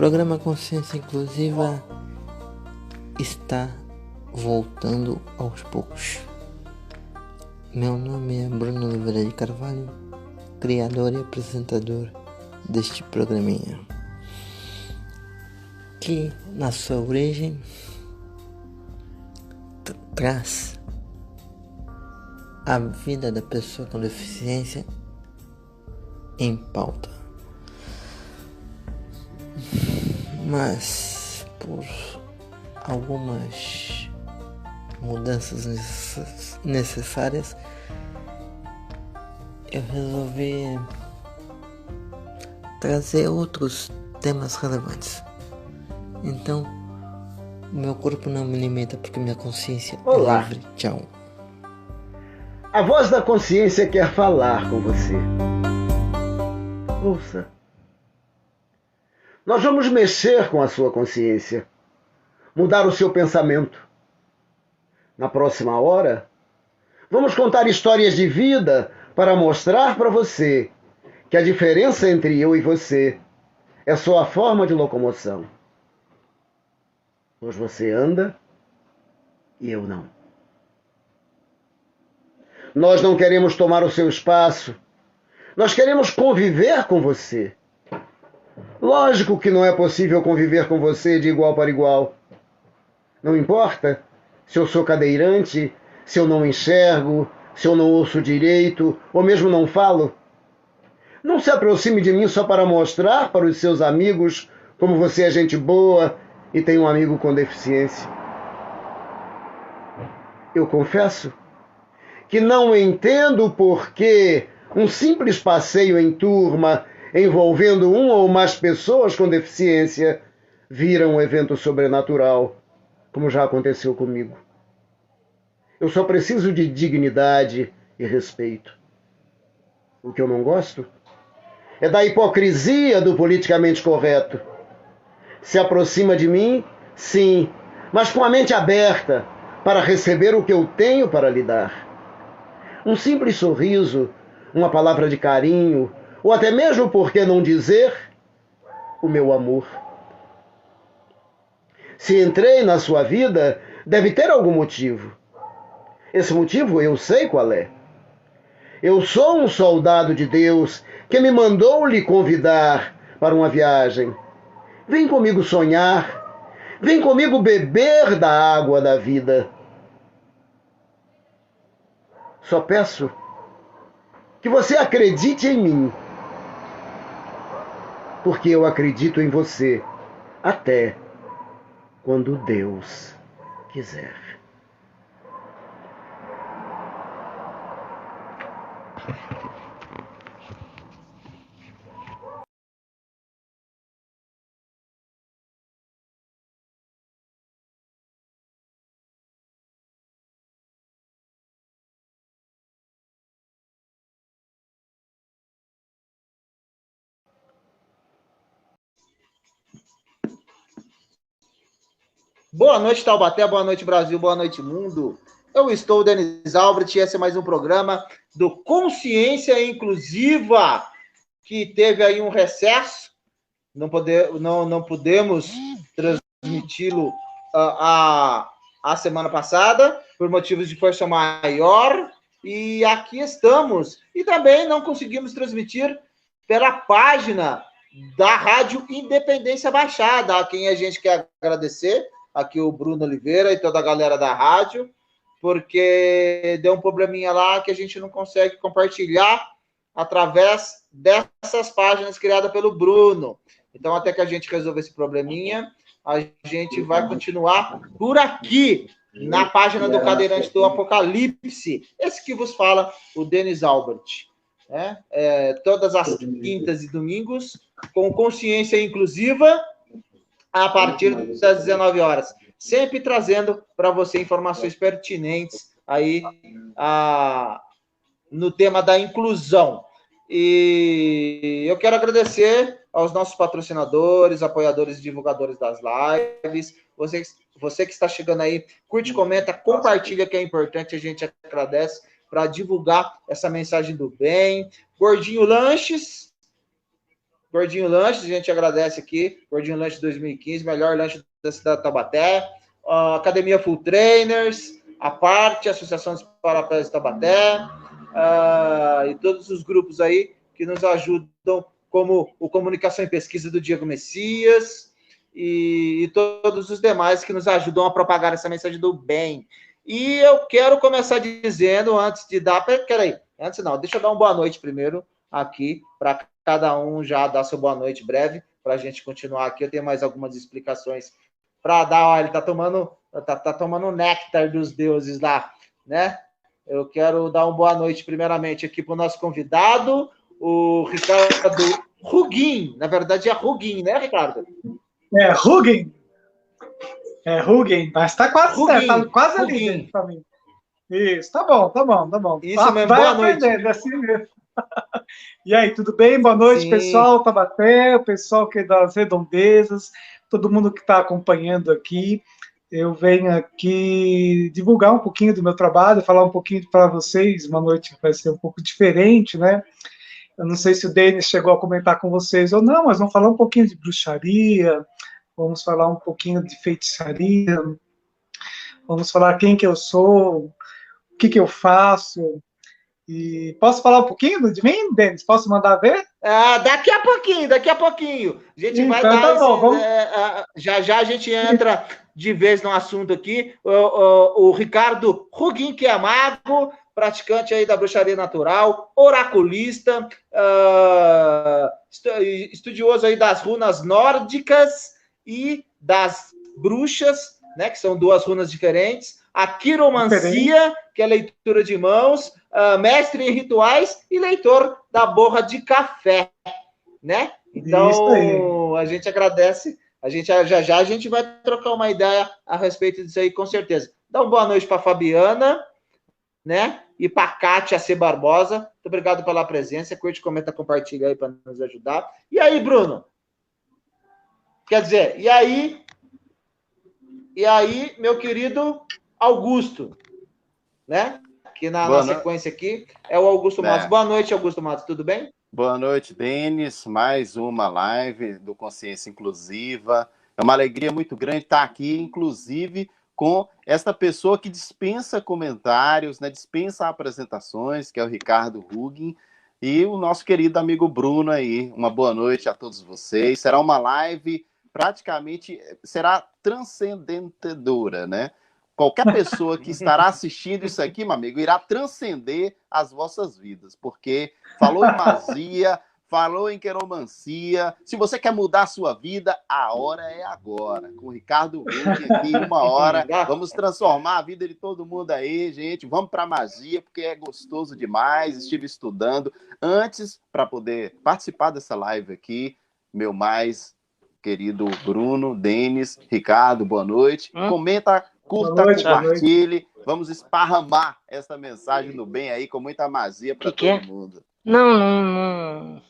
programa Consciência Inclusiva está voltando aos poucos. Meu nome é Bruno Oliveira de Carvalho, criador e apresentador deste programinha, que na sua origem traz a vida da pessoa com deficiência em pauta. Mas por algumas mudanças necessárias, eu resolvi trazer outros temas relevantes. Então, o meu corpo não me limita porque minha consciência é livre. Tchau. A voz da consciência quer falar com você. Ouça. Nós vamos mexer com a sua consciência, mudar o seu pensamento. Na próxima hora, vamos contar histórias de vida para mostrar para você que a diferença entre eu e você é só a forma de locomoção. Pois você anda e eu não. Nós não queremos tomar o seu espaço. Nós queremos conviver com você. Lógico que não é possível conviver com você de igual para igual. Não importa se eu sou cadeirante, se eu não enxergo, se eu não ouço direito, ou mesmo não falo. Não se aproxime de mim só para mostrar para os seus amigos como você é gente boa e tem um amigo com deficiência. Eu confesso que não entendo por que um simples passeio em turma envolvendo uma ou mais pessoas com deficiência vira um evento sobrenatural, como já aconteceu comigo. Eu só preciso de dignidade e respeito. O que eu não gosto é da hipocrisia do politicamente correto. Se aproxima de mim, sim, mas com a mente aberta para receber o que eu tenho para lhe dar. Um simples sorriso, uma palavra de carinho, ou até mesmo, por que não dizer, o meu amor. Se entrei na sua vida, deve ter algum motivo. Esse motivo eu sei qual é. Eu sou um soldado de Deus que me mandou lhe convidar para uma viagem. Vem comigo sonhar, vem comigo beber da água da vida. Só peço que você acredite em mim, porque eu acredito em você até quando Deus quiser. Boa noite, Taubaté, boa noite, Brasil, boa noite, mundo. Eu estou o Denis Albert e esse é mais um programa do Consciência Inclusiva, que teve aí um recesso, não pudemos transmiti-lo a semana passada, por motivos de força maior, e aqui estamos. E também não conseguimos transmitir pela página da Rádio Independência Baixada, a quem a gente quer agradecer, aqui o Bruno Oliveira e toda a galera da rádio, porque deu um probleminha lá que a gente não consegue compartilhar através dessas páginas criadas pelo Bruno. Então, até que a gente resolva esse probleminha, a gente vai continuar por aqui, na página do Cadeirante do Apocalipse. Esse que vos fala, o Denis Albert. Todas as quintas e domingos, com consciência inclusiva, a partir das 19 horas. Sempre trazendo para você informações pertinentes aí no tema da inclusão. E eu quero agradecer aos nossos patrocinadores, apoiadores e divulgadores das lives. Você que está chegando aí, curte, comenta, compartilha, que é importante, a gente agradece para divulgar essa mensagem do bem. Gordinho Lanches, Gordinho Lanches, a gente agradece aqui. Gordinho Lanches 2015, melhor lanche da cidade de Taubaté. Academia Full Trainers, a parte, a Associação dos Parapés de Taubaté, e todos os grupos aí que nos ajudam, como o Comunicação e Pesquisa do Diego Messias, e todos os demais que nos ajudam a propagar essa mensagem do bem. E eu quero começar dizendo, antes de dar... Peraí, antes não, deixa eu dar uma boa noite primeiro aqui, para cada um já dar seu boa noite breve, para a gente continuar aqui. Eu tenho mais algumas explicações para dar. Ó, ele está tomando o néctar dos deuses lá, né? Eu quero dar uma boa noite primeiramente aqui para o nosso convidado, o Ricardo Ruguin. Na verdade é Ruguin, né, Ricardo? É Ruguin. É Ruguin, mas está quase certo, tá quase ali para mim. Isso, tá bom. Isso mesmo, vai boa aprender, noite. assim mesmo. E aí, tudo bem? Boa noite, Sim. Pessoal, Taubaté, o pessoal que é das redondezas, todo mundo que está acompanhando aqui. Eu venho aqui divulgar um pouquinho do meu trabalho, falar um pouquinho para vocês. Uma noite vai ser um pouco diferente, né? Eu não sei se o Denis chegou a comentar com vocês ou não, mas vamos falar um pouquinho de bruxaria, vamos falar um pouquinho de feitiçaria, vamos falar quem que eu sou, o que eu faço. E posso falar um pouquinho de mim, Denis? Posso mandar ver? Daqui a pouquinho. A gente vai então, dar tá bom, vamos... já a gente entra de vez no assunto aqui. O Ricardo Ruguin, que é mago, praticante aí da bruxaria natural, oraculista, estudioso aí das runas nórdicas e das bruxas, né, que são duas runas diferentes. A quiromancia, que é leitura de mãos, mestre em rituais e leitor da borra de café, né? Então, a gente agradece. A gente vai trocar uma ideia a respeito disso aí, com certeza. Dá uma boa noite para a Fabiana, né? E para a Kátia C. Barbosa. Muito obrigado pela presença. Curte, comenta, compartilha aí para nos ajudar. E aí, Bruno? Quer dizer, e aí, meu querido Augusto, né? Que na sequência aqui é o Augusto Matos. Boa noite, Augusto Matos, tudo bem? Boa noite, Denis. Mais uma live do Consciência Inclusiva. É uma alegria muito grande estar aqui, inclusive, com esta pessoa que dispensa comentários, né, dispensa apresentações, que é o Ricardo Ruguin, e o nosso querido amigo Bruno aí. Uma boa noite a todos vocês. Será uma live praticamente, será transcendentadora, né? Qualquer pessoa que estará assistindo isso aqui, meu amigo, irá transcender as vossas vidas, porque falou em magia, falou em queromancia. Se você quer mudar a sua vida, a hora é agora. Com o Ricardo Ruguin aqui, 1 hora, vamos transformar a vida de todo mundo aí, gente. Vamos para a magia, porque é gostoso demais. Estive estudando antes para poder participar dessa live aqui. Meu mais querido Bruno, Denis, Ricardo, boa noite. Comenta, curta, compartilhe. Vamos esparramar essa mensagem do bem aí com muita magia para todo mundo. Não.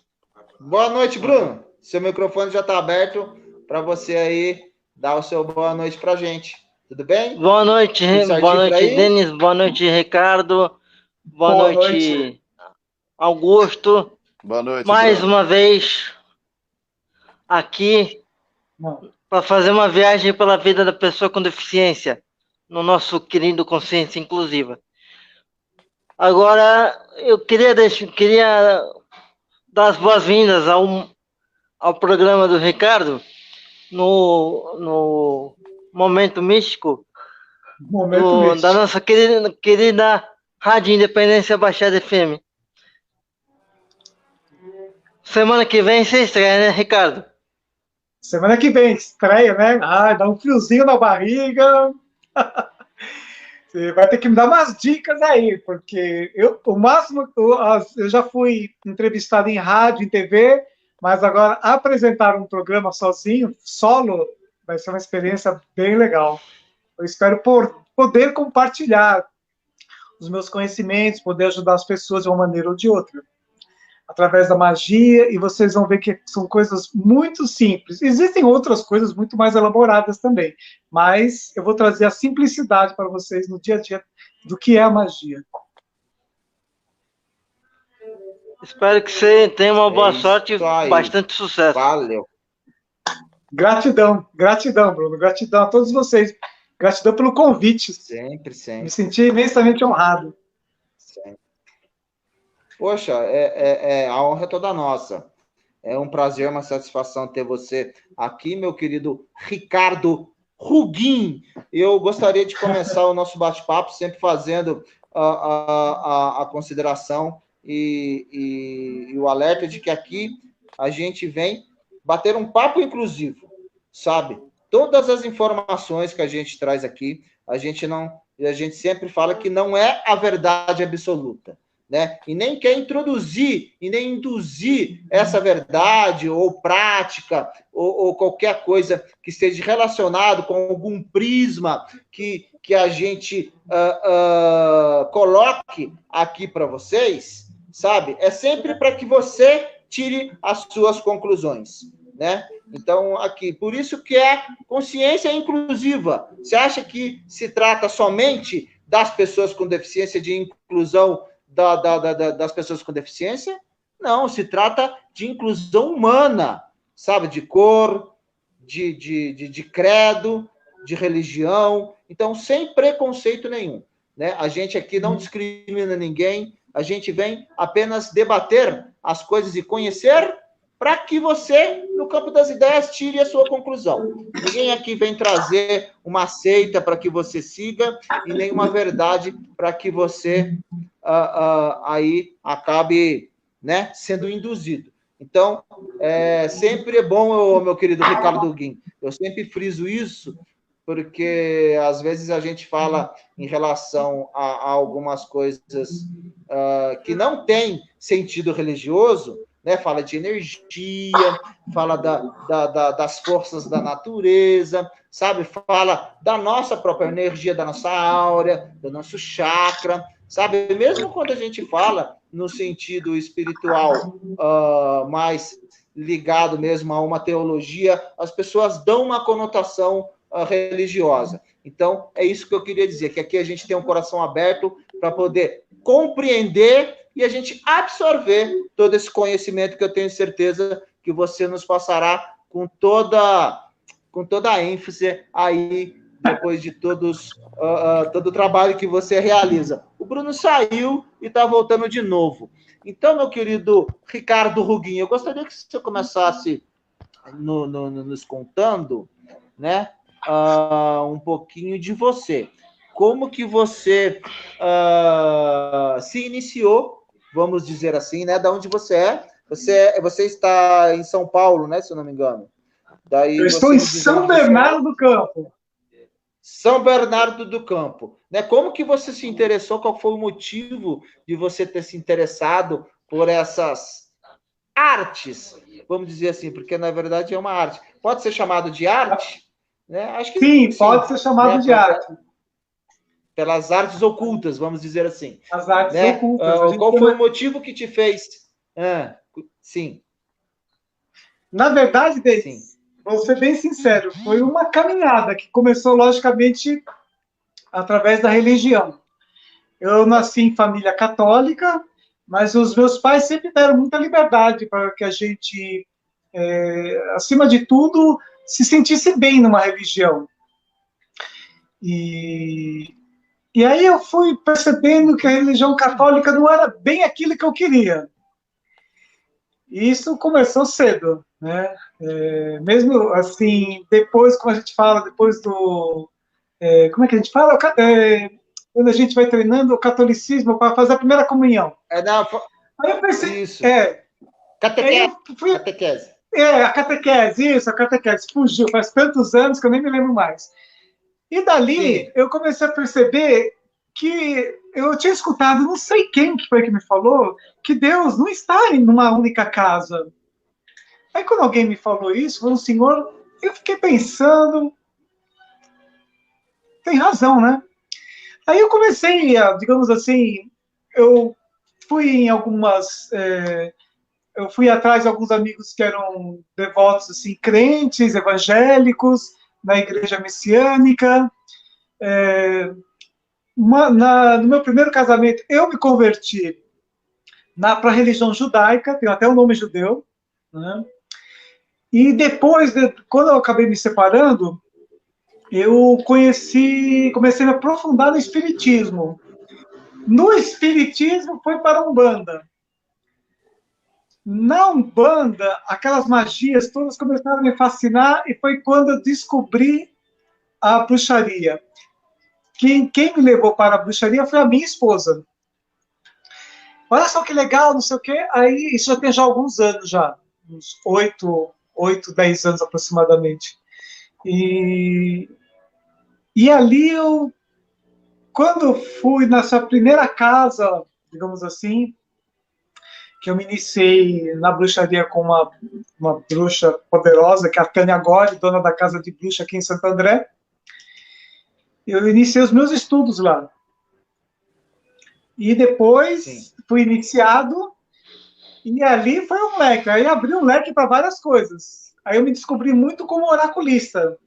Boa noite, Bruno. Seu microfone já está aberto para você aí dar o seu boa noite para a gente. Tudo bem? Boa noite, Denis. Boa noite, Ricardo. Boa noite, Augusto. Boa noite. Mais Bruno. uma vez aqui para fazer uma viagem pela vida da pessoa com deficiência no nosso querido Consciência Inclusiva. Agora, eu queria dar as boas-vindas ao programa do Ricardo no Momento Místico, da nossa querida Rádio Independência Baixada FM. Semana que vem você estreia, né, Ricardo? Semana que vem, estreia, né? Dá um friozinho na barriga. Você vai ter que me dar umas dicas aí, porque eu já fui entrevistado em rádio, em TV, mas agora apresentar um programa sozinho, solo, vai ser uma experiência bem legal. Eu espero poder compartilhar os meus conhecimentos, poder ajudar as pessoas de uma maneira ou de outra, através da magia, e vocês vão ver que são coisas muito simples. Existem outras coisas muito mais elaboradas também, mas eu vou trazer a simplicidade para vocês no dia a dia do que é a magia. Espero que você tenha uma boa sorte e aí. bastante sucesso. Valeu. Gratidão, gratidão, Bruno. Gratidão a todos vocês. Gratidão pelo convite. Sempre, sempre. Me senti imensamente honrado. Sempre. Poxa, a honra é toda nossa. É um prazer, uma satisfação ter você aqui, meu querido Ricardo Rugin. Eu gostaria de começar o nosso bate-papo sempre fazendo a consideração e o alerta de que aqui a gente vem bater um papo inclusivo, sabe? Todas as informações que a gente traz aqui, a gente sempre fala que não é a verdade absoluta, né? E nem quer introduzir e nem induzir essa verdade ou prática ou qualquer coisa que esteja relacionado com algum prisma que a gente coloque aqui para vocês, sabe? É sempre para que você tire as suas conclusões, né? Então, aqui, por isso que é consciência inclusiva. Você acha que se trata somente das pessoas com deficiência, de inclusão das pessoas com deficiência? Não, se trata de inclusão humana, sabe? De cor, de credo, de religião. Então, sem preconceito nenhum, né? A gente aqui não discrimina ninguém, a gente vem apenas debater as coisas e conhecer para que você, no campo das ideias, tire a sua conclusão. Ninguém aqui vem trazer uma seita para que você siga e nenhuma verdade para que você aí acabe, né, sendo induzido. Então, sempre é bom, meu querido Ricardo Guim, eu sempre friso isso, porque às vezes a gente fala em relação a algumas coisas que não têm sentido religioso, né? Fala de energia, fala das forças da natureza, sabe? Fala da nossa própria energia, da nossa áurea, do nosso chakra, sabe? Mesmo quando a gente fala no sentido espiritual, mais ligado mesmo a uma teologia, as pessoas dão uma conotação religiosa. Então, é isso que eu queria dizer, que aqui a gente tem um coração aberto para poder compreender e a gente absorver todo esse conhecimento que eu tenho certeza que você nos passará com toda a ênfase aí, depois de todo o trabalho que você realiza. O Bruno saiu e está voltando de novo. Então, meu querido Ricardo Rugin, eu gostaria que você começasse nos contando, né, um pouquinho de você. Como que você se iniciou, vamos dizer assim, né? Da onde você é? Você está em São Paulo, né? Se eu não me engano. Daí eu estou em São Bernardo do Campo. São Bernardo do Campo. Né? Como que você se interessou? Qual foi o motivo de você ter se interessado por essas artes? Vamos dizer assim, porque na verdade é uma arte. Pode ser chamado de arte? Né? Acho que sim, pode ser chamado, né, de arte. Pelas artes ocultas, vamos dizer assim. As artes, né, ocultas. Qual foi o motivo que te fez? Sim. Na verdade, Denis, vou ser bem sincero, foi uma caminhada que começou, logicamente, através da religião. Eu nasci em família católica, mas os meus pais sempre deram muita liberdade para que a gente, acima de tudo, se sentisse bem numa religião. E aí eu fui percebendo que a religião católica não era bem aquilo que eu queria. E isso começou cedo, né? Mesmo assim, depois, como a gente fala, depois do... como é que a gente fala? Quando a gente vai treinando o catolicismo para fazer a primeira comunhão. Aí eu pensei... Isso. Catequese. A catequese, fugiu, faz tantos anos que eu nem me lembro mais. E dali, eu comecei a perceber que eu tinha escutado, não sei quem que foi que me falou, que Deus não está em uma única casa. Aí quando alguém me falou isso, foi um senhor, eu fiquei pensando, tem razão, né? Aí eu comecei a, digamos assim, eu fui em algumas... eu fui atrás de alguns amigos que eram devotos, assim, crentes, evangélicos, na igreja messiânica. No meu primeiro casamento, eu me converti para a religião judaica, tem até o nome judeu, né? E depois, quando eu acabei me separando, eu comecei a me aprofundar no espiritismo. No espiritismo foi para a Umbanda. Na Umbanda, aquelas magias todas começaram a me fascinar e foi quando eu descobri a bruxaria. Quem me levou para a bruxaria foi a minha esposa. Olha só que legal, não sei o quê. Aí, isso já tem alguns anos já, uns 10 anos aproximadamente. E ali quando eu fui nessa primeira casa, digamos assim, que eu me iniciei na bruxaria com uma bruxa poderosa, que é a Tânia Gori, dona da casa de bruxa aqui em Santo André, eu iniciei os meus estudos lá. E depois fui iniciado, e ali foi um leque. Aí abriu um leque para várias coisas. Aí eu me descobri muito como oraculista.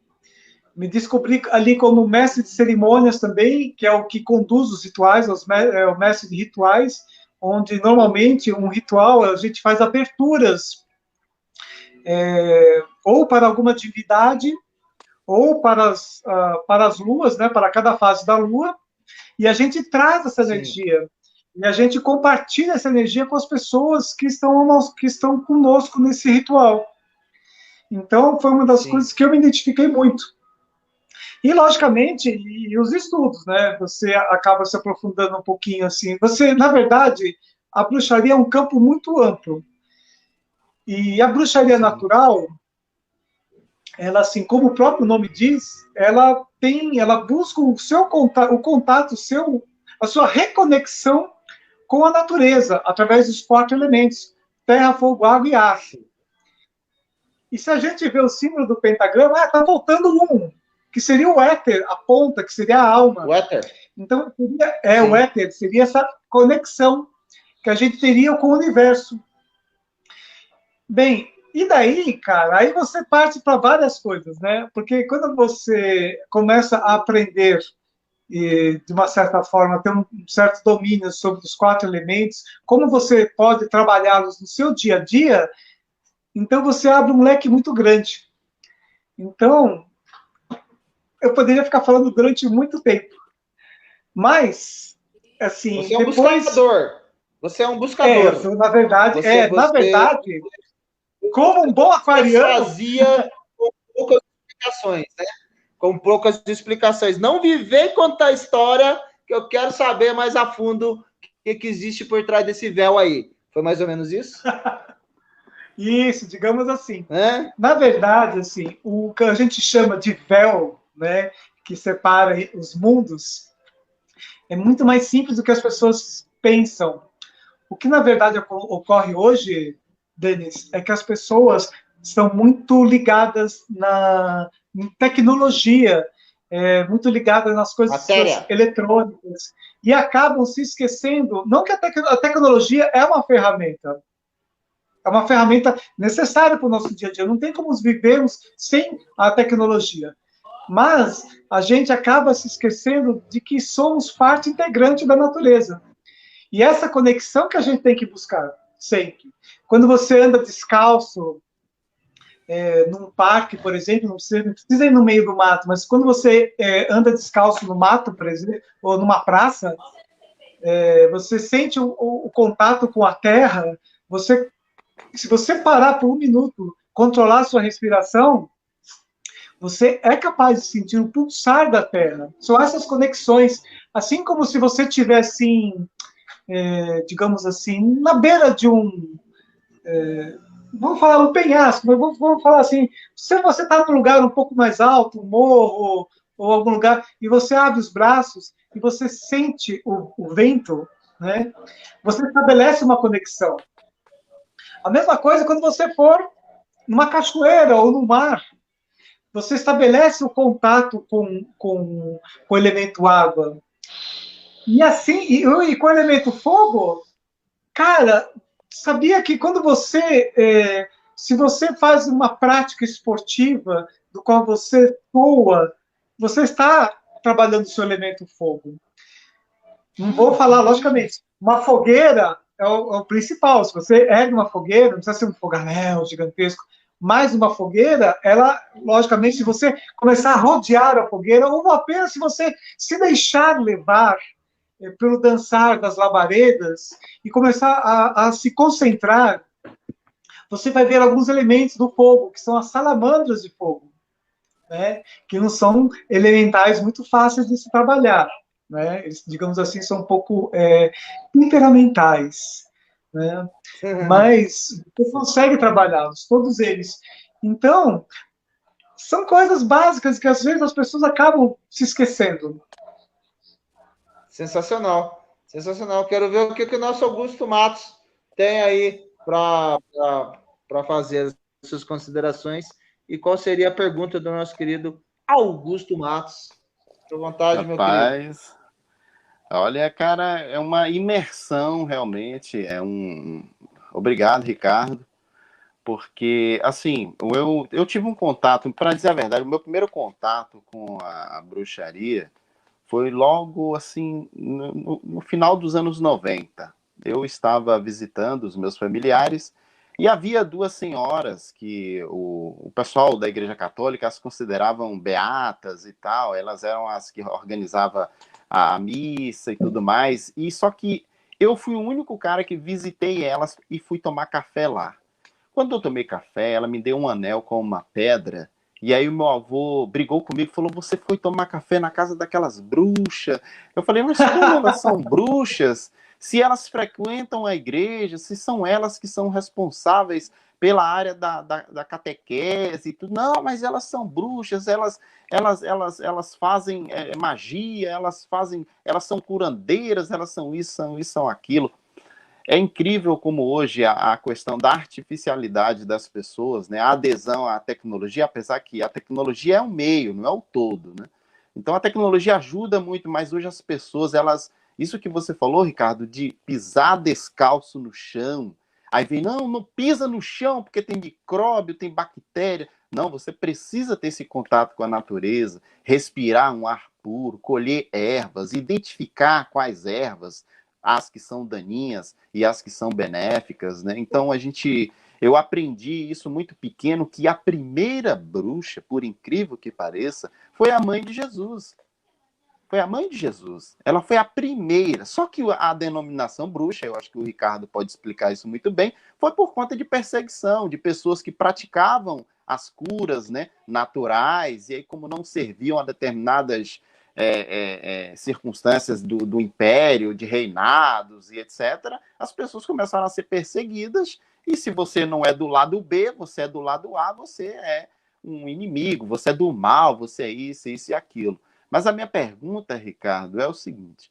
Me descobri ali como mestre de cerimônias também, que é o que conduz os rituais, é o mestre de rituais, onde normalmente um ritual a gente faz aberturas, ou para alguma divindade, ou para as luas, né, para cada fase da lua, e a gente traz essa energia. E a gente compartilha essa energia com as pessoas que estão conosco nesse ritual. Então, foi uma das coisas que eu me identifiquei muito. E, logicamente, e os estudos, né? Você acaba se aprofundando um pouquinho, assim. Na verdade, a bruxaria é um campo muito amplo. E a bruxaria natural, ela, assim, como o próprio nome diz, ela busca o contato seu, a sua reconexão com a natureza, através dos 4 elementos: terra, fogo, água e ar. E se a gente vê o símbolo do pentagrama, está voltando que seria o éter, a ponta, que seria a alma. O éter. Então, o éter seria essa conexão que a gente teria com o universo. Bem, e daí, cara, aí você parte para várias coisas, né? Porque quando você começa a aprender e, de uma certa forma, ter um certo domínio sobre os 4 elementos, como você pode trabalhá-los no seu dia a dia, então você abre um leque muito grande. Então, eu poderia ficar falando durante muito tempo. Mas, assim... Você é um buscador. Você é um buscador. Na verdade, como um bom aquariano... Fazia com poucas explicações, né? Com poucas explicações. Não viver e contar a história, que eu quero saber mais a fundo o que existe por trás desse véu aí. Foi mais ou menos isso? Isso, digamos assim. Na verdade, assim, o que a gente chama de véu, né, que separa os mundos, é muito mais simples do que as pessoas pensam. O que, na verdade, ocorre hoje, Denis, é que as pessoas estão muito ligadas em tecnologia, muito ligadas nas coisas eletrônicas, e acabam se esquecendo, não que a tecnologia é uma ferramenta necessária para o nosso dia a dia, não tem como vivermos sem a tecnologia. Mas a gente acaba se esquecendo de que somos parte integrante da natureza. E essa conexão que a gente tem que buscar sempre. Quando você anda descalço num parque, por exemplo, não precisa ir no meio do mato, mas quando você anda descalço no mato, por exemplo, ou numa praça, você sente o contato com a terra. Se você parar por 1 minuto, controlar a sua respiração, você é capaz de sentir o pulsar da Terra. São essas conexões, assim como se você estivesse, digamos assim, na beira de vamos falar um penhasco, mas vamos falar assim, se você está num lugar um pouco mais alto, um morro, ou algum lugar, e você abre os braços, e você sente o vento, né? Você estabelece uma conexão. A mesma coisa quando você for numa cachoeira ou no mar. Você estabelece o contato com o elemento água. E assim, e com o elemento fogo, cara, sabia que quando se você faz uma prática esportiva, do qual você voa, você está trabalhando o seu elemento fogo. Não vou falar, logicamente, uma fogueira é o principal. Se você ergue uma fogueira, não precisa ser um fogaréu gigantesco, mas uma fogueira, ela, logicamente, se você começar a rodear a fogueira, ou apenas se você se deixar levar pelo dançar das labaredas e começar a se concentrar, você vai ver alguns elementos do fogo, que são as salamandras de fogo, né? Que não são elementais muito fáceis de se trabalhar, né? Eles, digamos assim, são um pouco temperamentais, né? Mas você consegue trabalhá-los, todos eles. Então, são coisas básicas que às vezes as pessoas acabam se esquecendo. Sensacional, sensacional. Quero ver o que o nosso Augusto Matos tem aí para fazer as suas considerações e qual seria a pergunta do nosso querido Augusto Matos. Fique à vontade, meu querido. Rapaz, olha, cara, é uma imersão realmente. Obrigado, Ricardo, porque, assim, eu tive um contato, para dizer a verdade, o meu primeiro contato com a bruxaria foi logo, assim, no final dos anos 90. Eu estava visitando os meus familiares e havia duas senhoras que o pessoal da Igreja Católica as consideravam beatas e tal. Elas eram as que organizavam a missa e tudo mais. E só que eu fui o único cara que visitei elas e fui tomar café lá. Quando eu tomei café, ela me deu um anel com uma pedra. E aí o meu avô brigou comigo e falou: você foi tomar café na casa daquelas bruxas? Eu falei: mas como elas são bruxas? Se elas frequentam a igreja, se são elas que são responsáveis pela área da catequese e tudo. Não, mas elas são bruxas, elas fazem magia, elas são curandeiras, elas são isso, são aquilo. É incrível como hoje a questão da artificialidade das pessoas, né, a adesão à tecnologia, apesar que a tecnologia é um meio, não é o todo, né? Então a tecnologia ajuda muito, mas hoje as pessoas, isso que você falou, Ricardo, de pisar descalço no chão, aí vem, não pisa no chão porque tem micróbio, tem bactéria. Não, você precisa ter esse contato com a natureza, respirar um ar puro, colher ervas, identificar quais ervas, as que são daninhas e as que são benéficas, né? Então eu aprendi isso muito pequeno, que a primeira bruxa, por incrível que pareça, foi a mãe de Jesus. Foi a mãe de Jesus. Ela foi a primeira. Só que a denominação bruxa, eu acho que o Ricardo pode explicar isso muito bem, foi por conta de perseguição, de pessoas que praticavam as curas, né, naturais, e aí como não serviam a determinadas circunstâncias do império, de reinados e etc., as pessoas começaram a ser perseguidas, e se você não é do lado B, você é do lado A, você é um inimigo, você é do mal, você é isso e aquilo. Mas a minha pergunta, Ricardo, é o seguinte: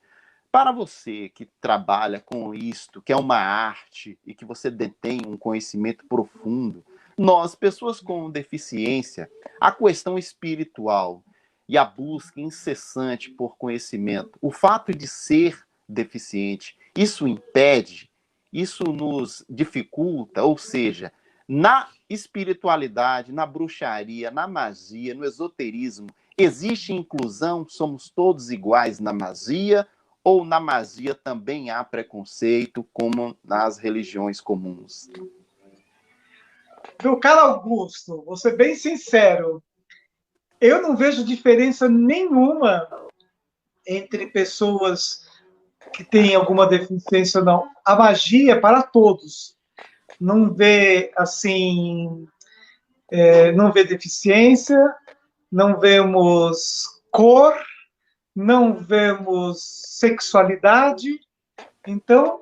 para você que trabalha com isto, que é uma arte e que você detém um conhecimento profundo, nós, pessoas com deficiência, a questão espiritual e a busca incessante por conhecimento, o fato de ser deficiente, isso impede, isso nos dificulta, ou seja, na espiritualidade, na bruxaria, na magia, no esoterismo, existe inclusão? Somos todos iguais na magia? Ou na magia também há preconceito, como nas religiões comuns? Meu caro Augusto, vou ser bem sincero, eu não vejo diferença nenhuma entre pessoas que têm alguma deficiência ou não. A magia é para todos. Não vê, assim, não vê deficiência, não vemos cor, não vemos sexualidade. Então,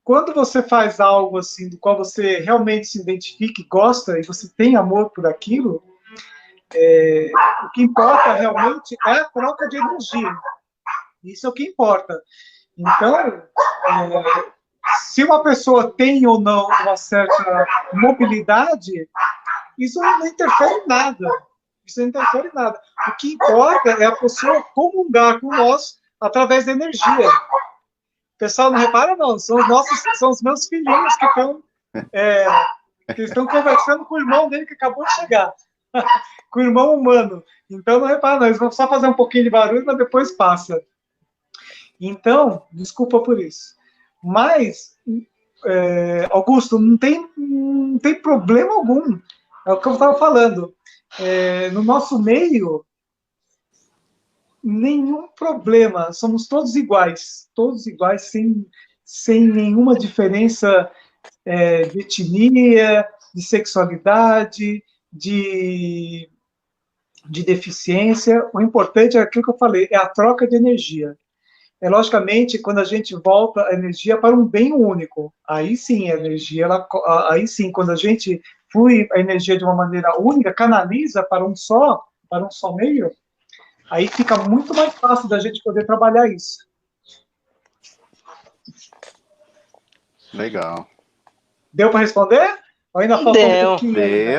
quando você faz algo assim, do qual você realmente se identifica e gosta, e você tem amor por aquilo, o que importa realmente é a troca de energia. Isso é o que importa. Então, se uma pessoa tem ou não uma certa mobilidade, isso não interfere em nada. Isso não interfere em nada. O que importa é a pessoa comungar com nós através da energia. O pessoal não repara, não. São os meus filhinhos que estão conversando com o irmão dele que acabou de chegar. Com o irmão humano. Então, não repara, não. Eles vão só fazer um pouquinho de barulho, mas depois passa. Então, desculpa por isso. Mas Augusto, não tem problema algum. É o que eu estava falando. No nosso meio, nenhum problema. Somos todos iguais, sem nenhuma diferença de etnia, de sexualidade, de deficiência. O importante é aquilo que eu falei, é a troca de energia. Logicamente, quando a gente volta a energia para um bem único, aí sim, a energia, aí sim, quando a gente flui a energia de uma maneira única, canaliza para um só meio, aí fica muito mais fácil da gente poder trabalhar isso. Legal. Deu para responder? Ou ainda faltou um pouquinho?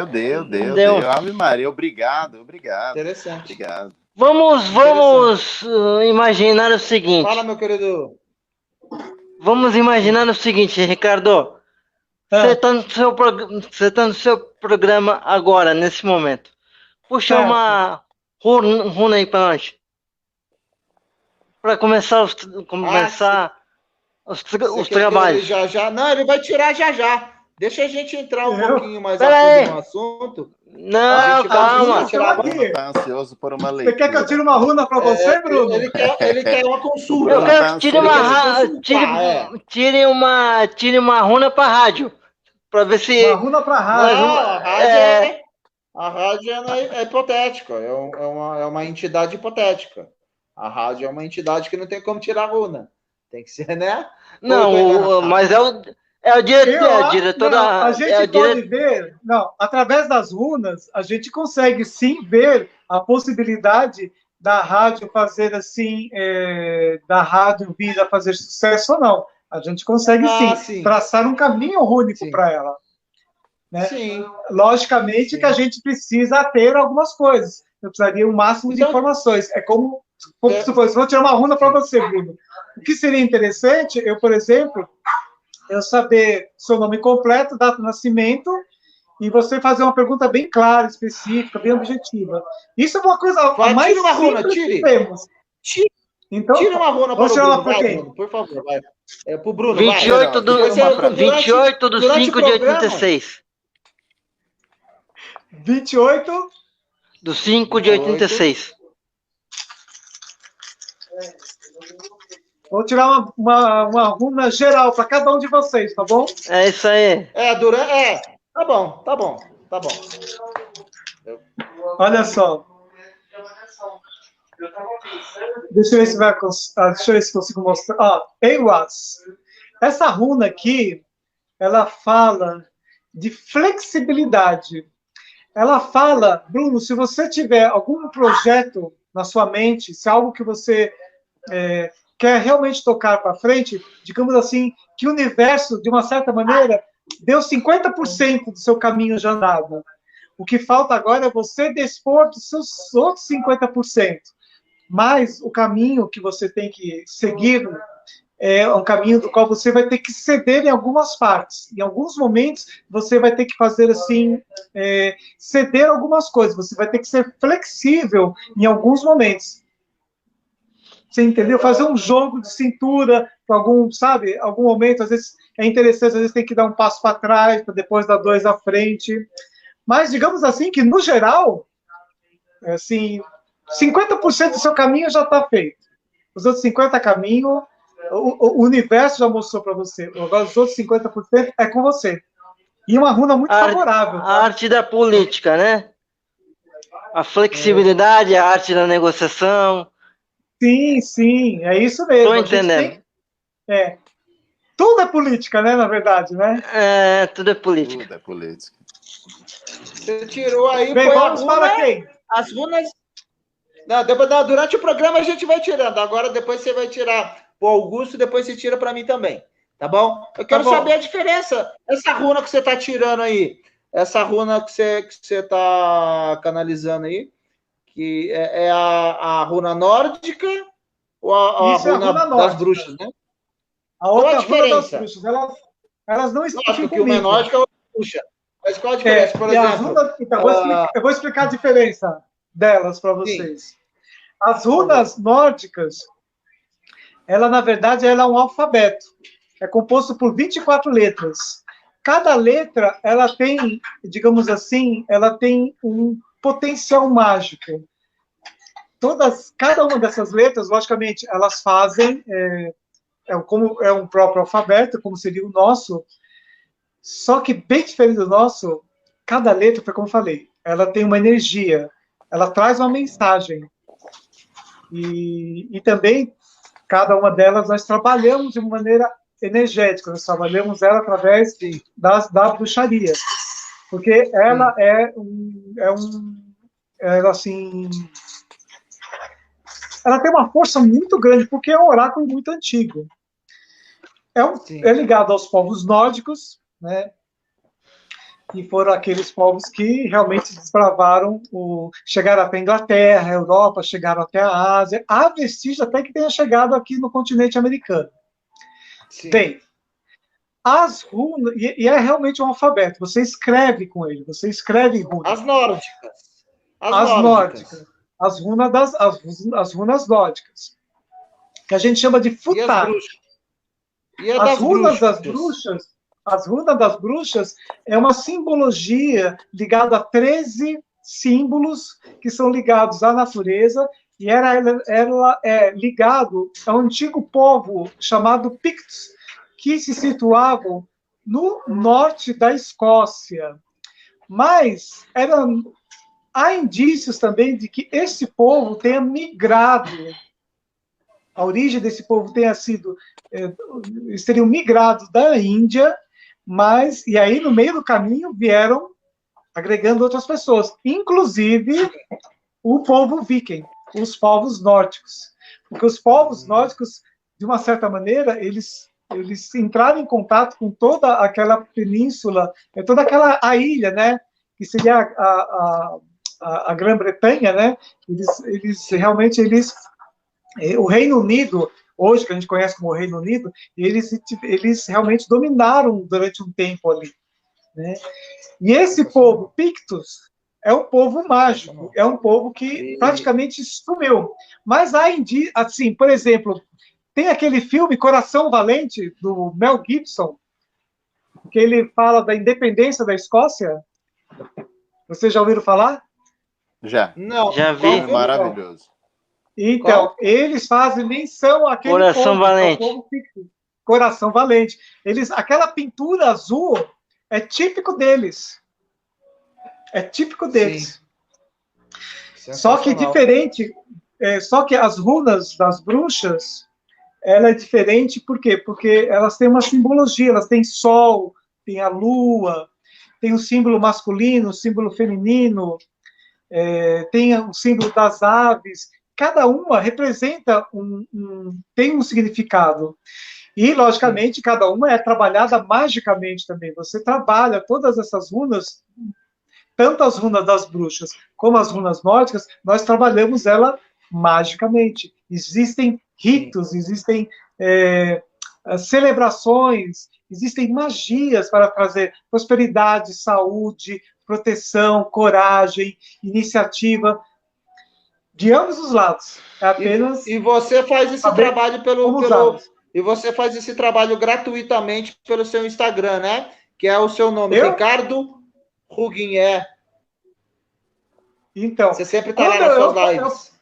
Deu. Ave Maria, obrigado. Interessante. Obrigado. Vamos imaginar o seguinte. Fala, meu querido. Vamos imaginar o seguinte, Ricardo. Você está no seu programa agora, nesse momento. Puxa uma runa aí para nós. Para começar os trabalhos. Não, ele vai tirar já. Deixa a gente entrar um pouquinho mais a fundo no assunto. Não, calma. Tá ansioso por uma leitura. Você quer que eu tire uma runa para você, Bruno? Ele quer uma consulta. Eu quero que tire uma runa para rádio. Para ver se... Uma runa para rádio. Não, a rádio é hipotética. É uma entidade hipotética. A rádio é uma entidade que não tem como tirar a runa. Tem que ser, né? Não, mas é o diretor da... A gente pode ver... Não, através das runas, a gente consegue sim ver a possibilidade da rádio fazer assim... da rádio vir a fazer sucesso ou não. A gente consegue sim traçar um caminho único para ela. Né? Sim. Logicamente que a gente precisa ter algumas coisas. Eu precisaria o máximo de informações. É como se fosse, vou tirar uma runa para você, Bruno. O que seria interessante, eu, por exemplo, saber seu nome completo, data de nascimento, e você fazer uma pergunta bem clara, específica, bem objetiva. Isso é uma coisa mais tira uma runa, tire. Que temos. Então, tira uma runa para o Bruno, Bruno, por favor. Vai. Pro Bruno, 28 do 5 de 86. 28 do 5 de 86. Vou tirar uma runa geral para cada um de vocês, tá bom? É isso aí. Tá bom. Olha só. Deixa eu ver se consigo mostrar. Eiwas. Essa runa aqui, ela fala de flexibilidade. Ela fala, Bruno, se você tiver algum projeto na sua mente, se é algo que você quer realmente tocar para frente, digamos assim, que o universo, de uma certa maneira, deu 50% do seu caminho já andado. O que falta agora é você dispor dos seus outros 50%. Mas o caminho que você tem que seguir é um caminho do qual você vai ter que ceder em algumas partes. Em alguns momentos, você vai ter que fazer assim, ceder algumas coisas. Você vai ter que ser flexível em alguns momentos. Você entendeu? Fazer um jogo de cintura para algum momento, às vezes é interessante, às vezes tem que dar um passo para trás, para depois dar 2 à frente. Mas, digamos assim, que no geral, assim, 50% do seu caminho já está feito. Os outros 50% caminho, o universo já mostrou para você. Agora, os outros 50% é com você. E uma runa muito favorável. Tá? A arte da política, né? A flexibilidade, a arte da negociação. Sim, é isso mesmo. Estou entendendo. Tudo é política, né, na verdade, né? Tudo é política. Tudo é política. Você tirou aí, bem, vamos para quem? As runas... Não, durante o programa a gente vai tirando. Agora, depois você vai tirar o Augusto, depois você tira para mim também. Tá bom? Eu quero saber a diferença. Essa runa que você está tirando aí, essa runa que você está canalizando aí, que é a runa nórdica ou a runa das bruxas, né? A outra runa das bruxas, elas não estão aqui comigo. Uma é nórdica e outra é bruxa. Mas qual a diferença, por exemplo? Eu vou explicar a diferença delas para vocês. Sim. As runas nórdicas, ela, na verdade, ela é um alfabeto. é composto por 24 letras. Cada letra, ela tem, digamos assim, ela tem um potencial mágico. Cada uma dessas letras, logicamente, elas fazem, como é um próprio alfabeto, como seria o nosso, só que bem diferente do nosso, cada letra, foi como eu falei, ela tem uma energia, ela traz uma mensagem. E também, cada uma delas, nós trabalhamos de uma maneira energética, nós trabalhamos ela através da bruxaria, porque ela ela, assim, ela tem uma força muito grande, porque é um oráculo muito antigo. É ligado aos povos nórdicos, né? E foram aqueles povos que realmente desbravaram, chegaram até a Inglaterra, a Europa, chegaram até a Ásia. Há vestígios até que tenha chegado aqui no continente americano. Sim. Bem, as runas, e é realmente um alfabeto, você escreve com ele, você escreve runas. As nórdicas. As nórdicas. As runas nórdicas, que a gente chama de futá. As runas das bruxas, as runas das bruxas é uma simbologia ligada a 13 símbolos que são ligados à natureza, e ela é ligado a um antigo povo chamado Pictos, que se situavam no norte da Escócia. Mas há indícios também de que esse povo tenha migrado. A origem desse povo tenha sido... eles teriam migrado da Índia, e aí, no meio do caminho, vieram agregando outras pessoas, inclusive o povo viking, os povos nórdicos. Porque os povos nórdicos, de uma certa maneira, eles entraram em contato com toda aquela península, toda a ilha, né, que seria a Grã-Bretanha, né? O Reino Unido, hoje, que a gente conhece como Reino Unido, eles realmente dominaram durante um tempo ali, né? E esse povo, Pictos, é um povo mágico, é um povo que praticamente sumiu. Mas há, assim, por exemplo, tem aquele filme Coração Valente, do Mel Gibson, que ele fala da independência da Escócia. Vocês já ouviram falar? Já. Não. Já vi. É maravilhoso. Então, eles fazem menção àquele Coração povo, Valente. Povo Coração Valente. Aquela pintura azul é típico deles. É típico deles. Só que diferente, só que as runas das bruxas, ela é diferente, por quê? Porque elas têm uma simbologia, elas têm sol, tem a lua, tem o símbolo masculino, o símbolo feminino, tem o símbolo das aves. Cada uma representa tem um significado. E, logicamente, cada uma é trabalhada magicamente também. Você trabalha todas essas runas, tanto as runas das bruxas como as runas nórdicas, nós trabalhamos ela magicamente. Existem ritos, existem celebrações, existem magias para trazer prosperidade, saúde, proteção, coragem, iniciativa, de ambos os lados. É apenas... E você faz esse trabalho e você faz esse trabalho gratuitamente pelo seu Instagram, né? Que é o seu nome, Ricardo Ruguinher. Então, você sempre está lá nas suas lives.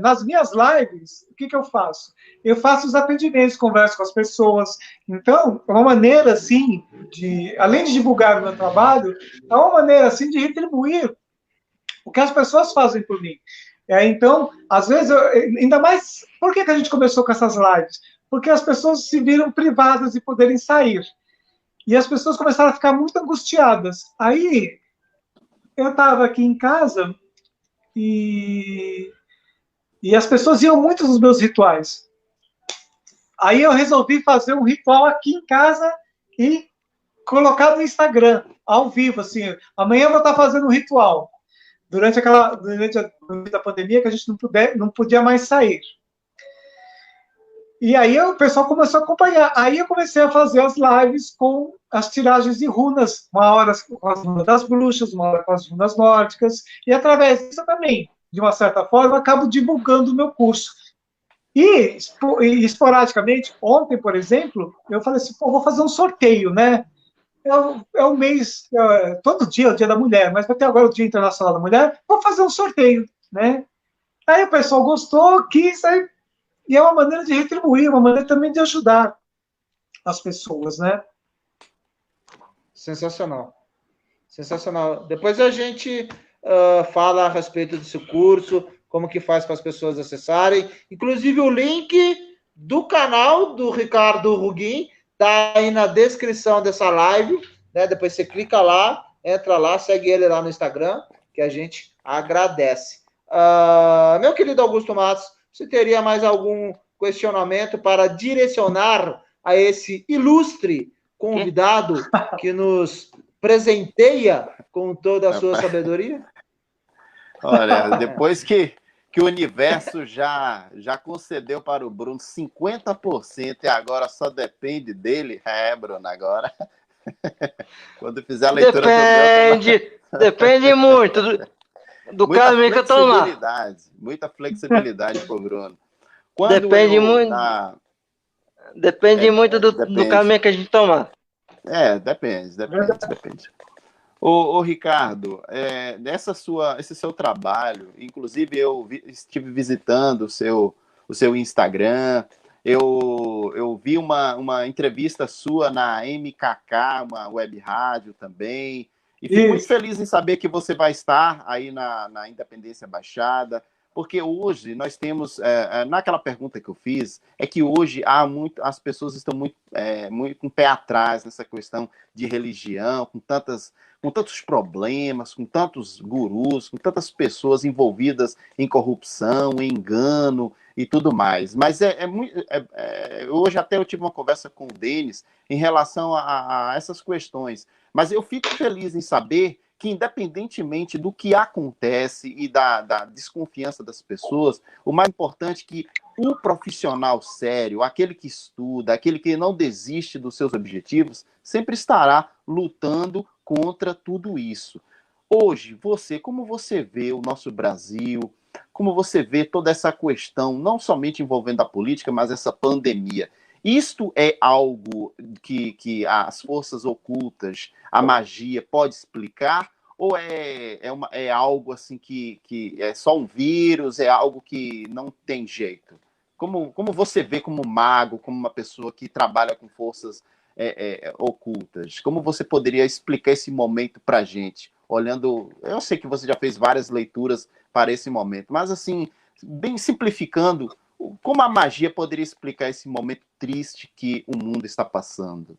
Nas minhas lives, o que eu faço? Eu faço os atendimentos, converso com as pessoas. Então, é uma maneira, assim, além de divulgar o meu trabalho, é uma maneira, assim, de retribuir o que as pessoas fazem por mim. Então, às vezes, ainda mais... Por que a gente começou com essas lives? Porque as pessoas se viram privadas de poderem sair. E as pessoas começaram a ficar muito angustiadas. Aí, eu estava aqui em casa e as pessoas iam muito nos meus rituais. Aí eu resolvi fazer um ritual aqui em casa e colocar no Instagram, ao vivo, assim. Amanhã eu vou estar fazendo um ritual. Durante a pandemia, que a gente não podia mais sair. E aí o pessoal começou a acompanhar. Aí eu comecei a fazer as lives com as tiragens de runas, uma hora com as runas das bruxas, uma hora com as runas nórdicas, e através disso também, de uma certa forma, eu acabo divulgando o meu curso. E esporadicamente, ontem, por exemplo, eu falei assim, pô, vou fazer um sorteio, né? É o mês, todo dia é o Dia da Mulher, mas até agora é o Dia Internacional da Mulher, vou fazer um sorteio, né? Aí o pessoal gostou, quis, aí, e é uma maneira de retribuir, uma maneira também de ajudar as pessoas, né? Sensacional. Sensacional. Depois a gente fala a respeito desse curso, como que faz para as pessoas acessarem. Inclusive o link do canal do Ricardo Ruguin está aí na descrição dessa live, né? Depois você clica lá, entra lá, segue ele lá no Instagram, que a gente agradece. Meu querido Augusto Matos, você teria mais algum questionamento para direcionar a esse ilustre convidado que nos presenteia com toda a sua sabedoria? Olha, depois que o universo já concedeu para o Bruno 50% e agora só depende dele, Bruno, agora. Quando fizer a leitura Depende muito do caminho que eu estou lá. Muita flexibilidade para o Bruno. Depende muito do caminho que a gente tomar. Depende. Ô Ricardo, esse seu trabalho, inclusive eu estive visitando o seu Instagram, eu vi uma entrevista sua na MKK, uma web rádio também, e fico muito feliz em saber que você vai estar aí na Independência Baixada, porque hoje nós temos, naquela pergunta que eu fiz, é que hoje as pessoas estão muito com o pé atrás nessa questão de religião, com tantos problemas, com tantos gurus, com tantas pessoas envolvidas em corrupção, em engano e tudo mais. Mas hoje até eu tive uma conversa com o Denis em relação a essas questões. Mas eu fico feliz em saber que, independentemente do que acontece e da desconfiança das pessoas, o mais importante é que o profissional sério, aquele que estuda, aquele que não desiste dos seus objetivos, sempre estará lutando contra tudo isso. Hoje, como você vê o nosso Brasil, como você vê toda essa questão, não somente envolvendo a política, mas essa pandemia? Isto é algo que as forças ocultas, a magia, pode explicar? Ou é algo assim que é só um vírus, é algo que não tem jeito? Como você vê como mago, como uma pessoa que trabalha com forças ocultas? Como você poderia explicar esse momento para a gente? Olhando, eu sei que você já fez várias leituras para esse momento, mas assim, bem simplificando, como a magia poderia explicar esse momento triste que o mundo está passando?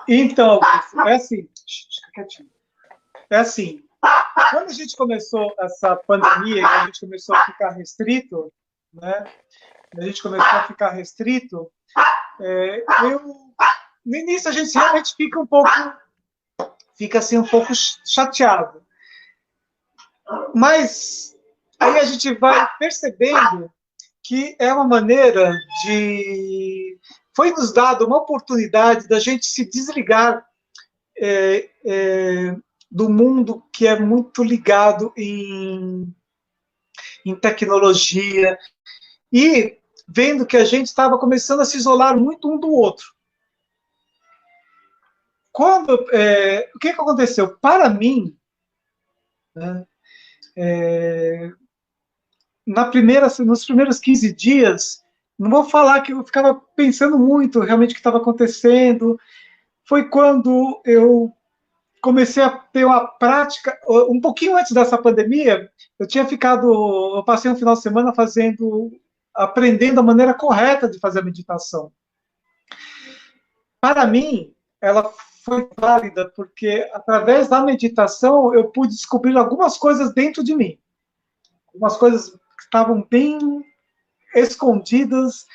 Então, é assim, fica quietinho. É assim, quando a gente começou essa pandemia, a gente começou a ficar restrito, né? No início a gente realmente fica um pouco chateado. Mas aí a gente vai percebendo que é uma maneira foi nos dada uma oportunidade da gente se desligar do mundo que é muito ligado em tecnologia e vendo que a gente estava começando a se isolar muito um do outro. O que aconteceu? Para mim, né, nos primeiros 15 dias, não vou falar que eu ficava pensando muito realmente o que estava acontecendo, foi quando eu comecei a ter uma prática, um pouquinho antes dessa pandemia, eu passei um final de semana aprendendo a maneira correta de fazer a meditação. Para mim, ela foi válida, porque através da meditação eu pude descobrir algumas coisas dentro de mim. Algumas coisas que estavam bem escondidas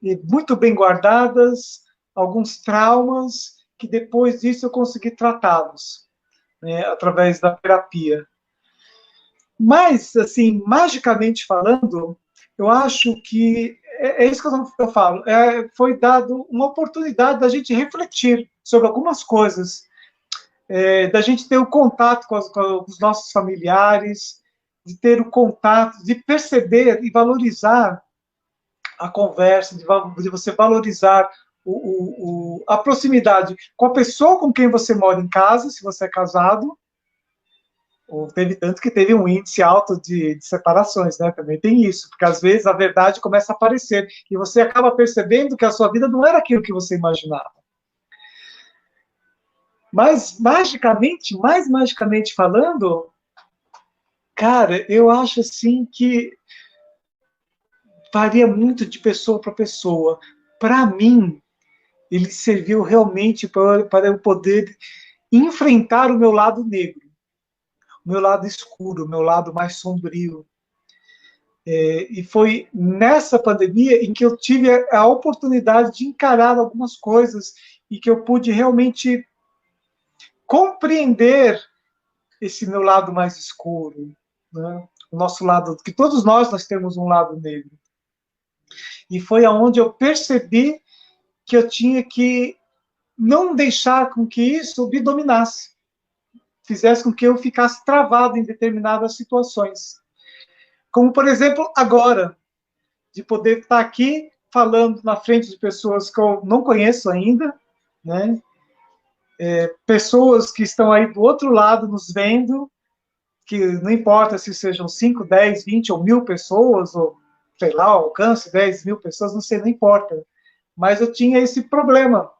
e muito bem guardadas, alguns traumas que depois disso eu consegui tratá-los, né, através da terapia. Mas, assim, magicamente falando, eu acho que é isso que eu falo, foi dado uma oportunidade da gente refletir sobre algumas coisas, da gente ter o contato com os nossos familiares, de ter o contato, de perceber e valorizar a conversa, de você valorizar a proximidade com a pessoa com quem você mora em casa, se você é casado. Teve tanto que teve um índice alto de separações, né? Também tem isso, porque às vezes a verdade começa a aparecer e você acaba percebendo que a sua vida não era aquilo que você imaginava. Mas, mais magicamente falando, cara, eu acho assim que varia muito de pessoa para pessoa. Para mim, ele serviu realmente para eu poder enfrentar o meu lado negro, o meu lado escuro, o meu lado mais sombrio. E foi nessa pandemia em que eu tive a oportunidade de encarar algumas coisas e que eu pude realmente compreender esse meu lado mais escuro, né? O nosso lado, que todos nós temos um lado negro. E foi aonde eu percebi que eu tinha que não deixar com que isso me dominasse, fizesse com que eu ficasse travado em determinadas situações. Como, por exemplo, agora, de poder estar aqui falando na frente de pessoas que eu não conheço ainda, né? Pessoas que estão aí do outro lado nos vendo, que não importa se sejam 5, 10, 20 ou 1.000 pessoas, ou sei lá, alcance 10 mil pessoas, não sei, não importa. Mas eu tinha esse problema.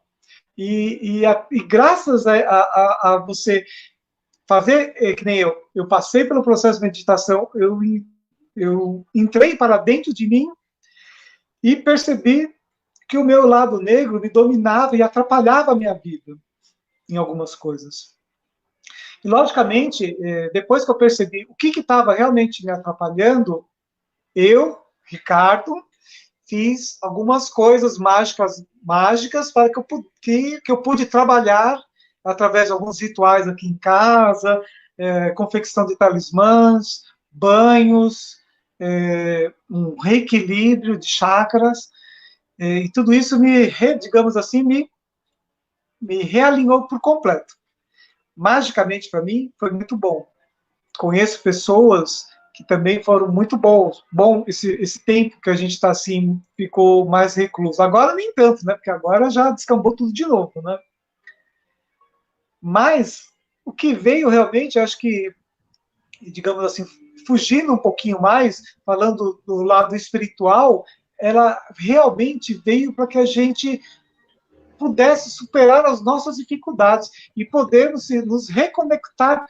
E graças a você fazer, que nem eu passei pelo processo de meditação, eu entrei para dentro de mim e percebi que o meu lado negro me dominava e atrapalhava a minha vida em algumas coisas. E, logicamente, depois que eu percebi o que estava realmente me atrapalhando, eu, Ricardo, fiz algumas coisas mágicas para que eu pude trabalhar através de alguns rituais aqui em casa, confecção de talismãs, banhos, um reequilíbrio de chakras, e tudo isso digamos assim, me realinhou por completo. Magicamente, para mim, foi muito bom. Conheço pessoas que também foram muito bons. Bom, esse tempo que a gente está assim, ficou mais recluso. Agora nem tanto, né? Porque agora já descambou tudo de novo, né? Mas o que veio realmente, acho que, digamos assim, fugindo um pouquinho mais, falando do lado espiritual, ela realmente veio para que a gente pudesse superar as nossas dificuldades e podermos nos reconectar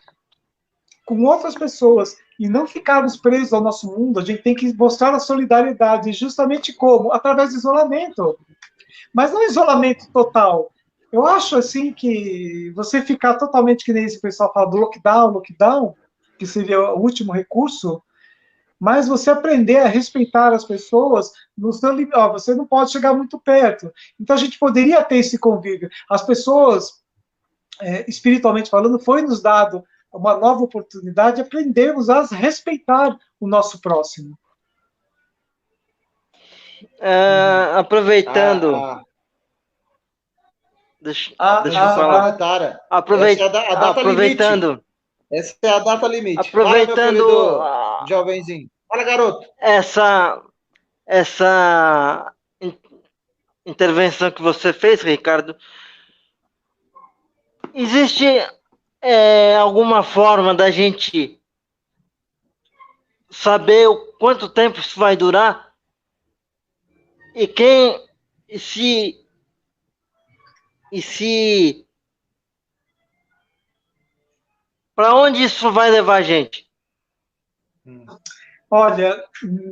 com outras pessoas e não ficarmos presos ao nosso mundo. A gente tem que mostrar a solidariedade, justamente como? Através do isolamento. Mas não isolamento total. Eu acho, assim, que você ficar totalmente, que nem esse pessoal fala do lockdown, que seria o último recurso, mas você aprender a respeitar as pessoas no seu limite. Você não pode chegar muito perto. Então, a gente poderia ter esse convívio. As pessoas, espiritualmente falando, foi nos dado uma nova oportunidade de aprendermos a respeitar o nosso próximo. Aproveitando. Deixa eu falar. Aproveitando. Essa é a data limite. Aproveitando. Fala, jovenzinho. Fala, garoto. Essa intervenção que você fez, Ricardo, existe alguma forma da gente saber o quanto tempo isso vai durar? E se para onde isso vai levar a gente? Olha,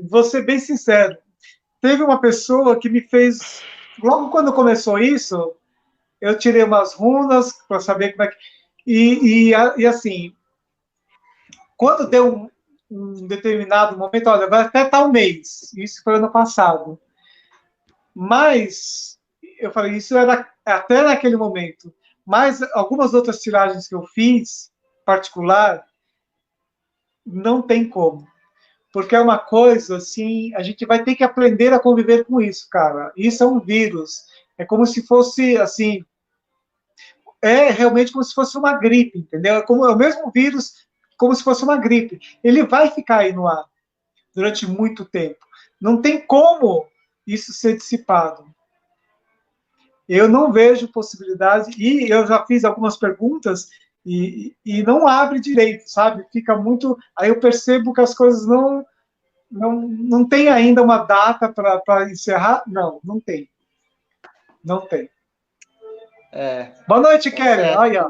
vou ser bem sincero. Teve uma pessoa que me fez, logo quando começou isso, eu tirei umas runas para saber como é que. E assim, quando deu um determinado momento, olha, vai até tal mês. Isso foi ano passado. Mas eu falei, isso era até naquele momento. Mas algumas outras tiragens que eu fiz, particular, não tem como. Porque é uma coisa, assim, a gente vai ter que aprender a conviver com isso, cara. Isso é um vírus. É como se fosse, assim, realmente como se fosse uma gripe, entendeu? É o mesmo vírus, como se fosse uma gripe. Ele vai ficar aí no ar durante muito tempo. Não tem como isso ser dissipado. Eu não vejo possibilidade, e eu já fiz algumas perguntas e não abre direito, sabe? Fica muito... Aí eu percebo que as coisas não tem ainda uma data para encerrar. Não tem. Não tem. Boa noite, Kelly. Aí, ó.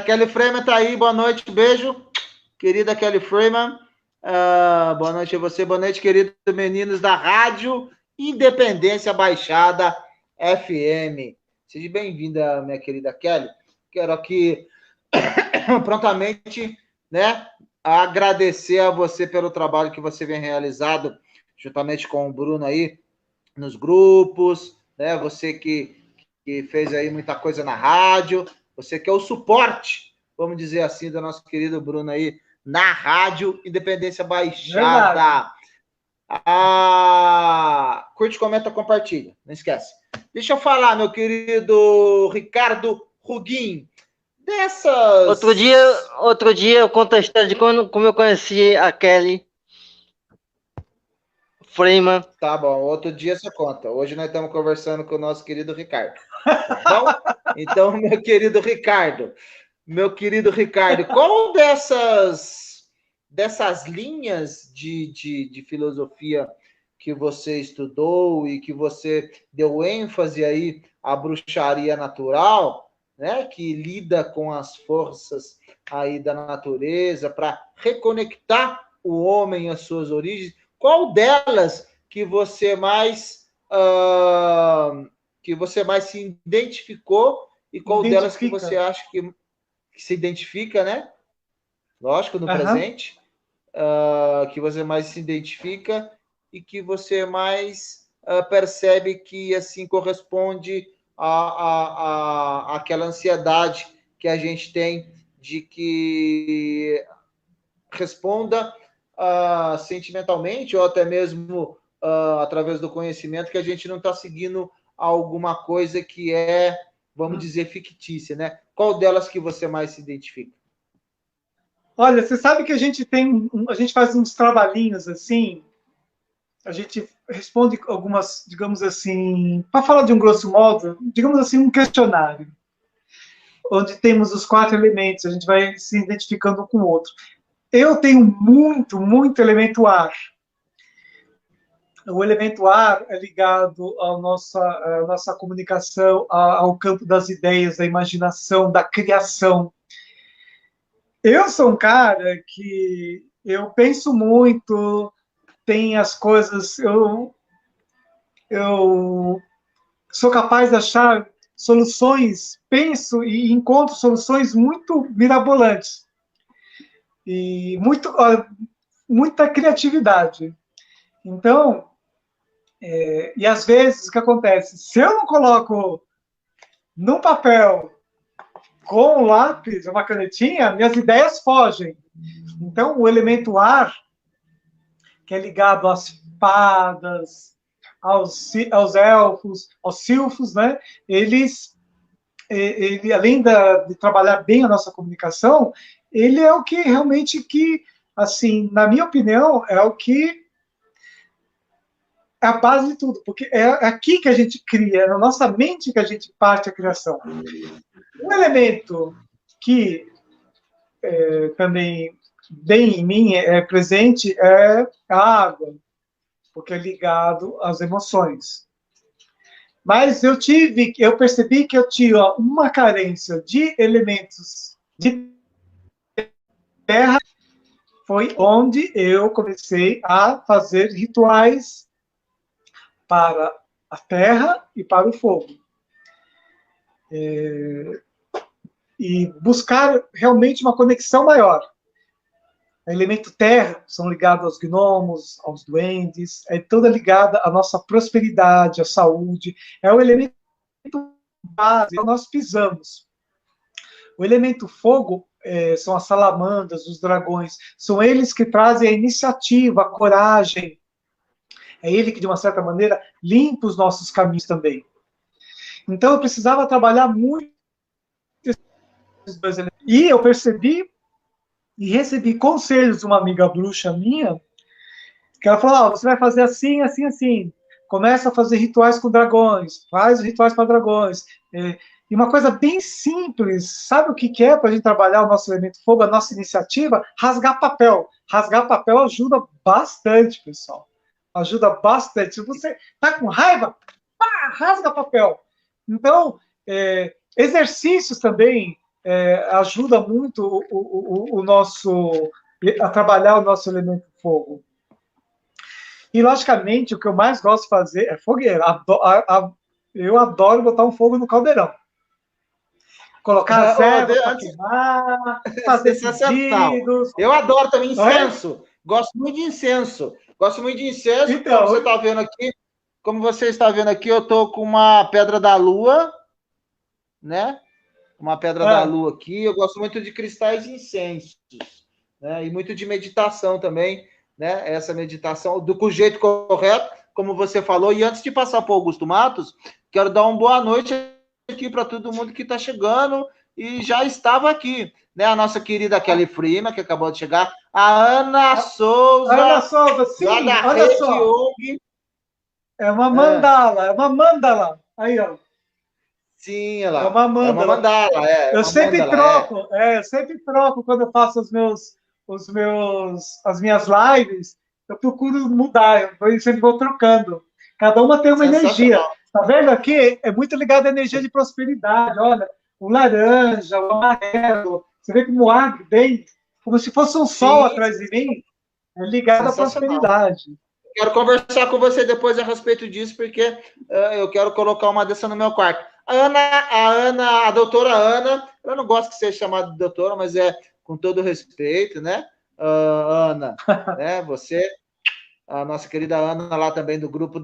Kelly Freeman tá aí, boa noite, beijo. Querida Kelly Freeman. Boa noite a você, boa noite, queridos meninos da Rádio Independência Baixada FM. Seja bem-vinda, minha querida Kelly. Quero aqui prontamente, né, agradecer a você pelo trabalho que você vem realizado juntamente com o Bruno aí nos grupos, né? Você que fez aí muita coisa na rádio, você que é o suporte, vamos dizer assim, do nosso querido Bruno aí na Rádio Independência Baixada. Curte, comenta, compartilha, não esquece. Deixa eu falar, meu querido Ricardo Rugin, dessas... Outro dia eu conto a história de como eu conheci a Kelly Freeman. Tá bom, outro dia você conta. Hoje nós estamos conversando com o nosso querido Ricardo. Tá bom? Então, meu querido Ricardo, qual dessas linhas de filosofia que você estudou e que você deu ênfase aí à bruxaria natural, né, que lida com as forças aí da natureza para reconectar o homem às suas origens, qual delas que você mais se identificou e qual delas que você acha que se identifica, né? Lógico, no presente, que você mais se identifica e que você mais percebe que assim corresponde àquela ansiedade que a gente tem de que responda sentimentalmente ou até mesmo através do conhecimento que a gente não está seguindo alguma coisa que é, vamos dizer, fictícia, né? Qual delas que você mais se identifica? Olha, você sabe que a gente faz uns trabalhinhos assim, a gente responde algumas, digamos assim, para falar de um grosso modo, digamos assim, um questionário, onde temos os 4 elementos, a gente vai se identificando com o outro. Eu tenho muito elemento ar. O elemento ar é ligado à nossa comunicação, ao campo das ideias, da imaginação, da criação. Eu sou um cara que eu penso muito, tem as coisas, eu sou capaz de achar soluções, penso e encontro soluções muito mirabolantes. E muita criatividade. Então, e às vezes o que acontece? Se eu não coloco num papel com um lápis, uma canetinha, minhas ideias fogem. Então, o elemento ar, que é ligado às fadas, aos elfos, aos silfos, né? Ele, além de trabalhar bem a nossa comunicação, ele é o que realmente assim, na minha opinião, é o que é a base de tudo, porque é aqui que a gente cria, é na nossa mente que a gente parte a criação. Um elemento que também bem em mim é presente é a água, porque é ligado às emoções. Mas eu percebi que eu tinha uma carência de elementos de terra, foi onde eu comecei a fazer rituais para a terra e para o fogo. E buscar realmente uma conexão maior. O elemento terra são ligados aos gnomos, aos duendes, é toda ligada à nossa prosperidade, à saúde. É o elemento base que nós pisamos. O elemento fogo são as salamandras, os dragões. São eles que trazem a iniciativa, a coragem. É ele que, de uma certa maneira, limpa os nossos caminhos também. Então, eu precisava trabalhar muito esses 2 elementos. E eu percebi e recebi conselhos de uma amiga bruxa minha, que ela falou, você vai fazer assim, assim, assim. começa a fazer rituais com dragões, faz rituais para dragões. E uma coisa bem simples, sabe o que é para a gente trabalhar o nosso elemento fogo, a nossa iniciativa? Rasgar papel. Rasgar papel ajuda bastante, pessoal. Ajuda bastante. Se você está com raiva, pá, rasga papel. Então, exercícios também ajuda muito o nosso a trabalhar o nosso elemento fogo. E, logicamente, o que eu mais gosto de fazer é fogueira. Eu adoro botar um fogo no caldeirão. Colocar as ervas para queimar, fazer pedidos. Eu adoro também incenso. Gosto muito de incenso. Então, como você está vendo aqui, eu estou com uma pedra da lua, né? Uma pedra da lua aqui. Eu gosto muito de cristais de incensos, né? E muito de meditação também, né? Essa meditação do jeito correto, como você falou. E antes de passar para o Augusto Matos, quero dar uma boa noite aqui para todo mundo que está chegando e já estava aqui, né? A nossa querida Kelly Freeman, que acabou de chegar, a Ana Souza. Ana Souza, sim, olha só. É uma mandala, Aí, ó. Sim, ela. É uma mandala. Eu sempre troco quando eu faço as minhas lives, eu procuro mudar, eu sempre vou trocando. Cada uma tem uma energia. Tá vendo aqui? É muito ligado à energia de prosperidade. Olha, o laranja, o amarelo. Você vê como o ar vem, como se fosse um sol atrás de mim, é ligado à prosperidade. Quero conversar com você depois a respeito disso, porque eu quero colocar uma dessa no meu quarto. A doutora Ana, eu não gosto que seja chamada de doutora, mas é com todo respeito, né? Ana, né? Você, a nossa querida Ana, lá também do grupo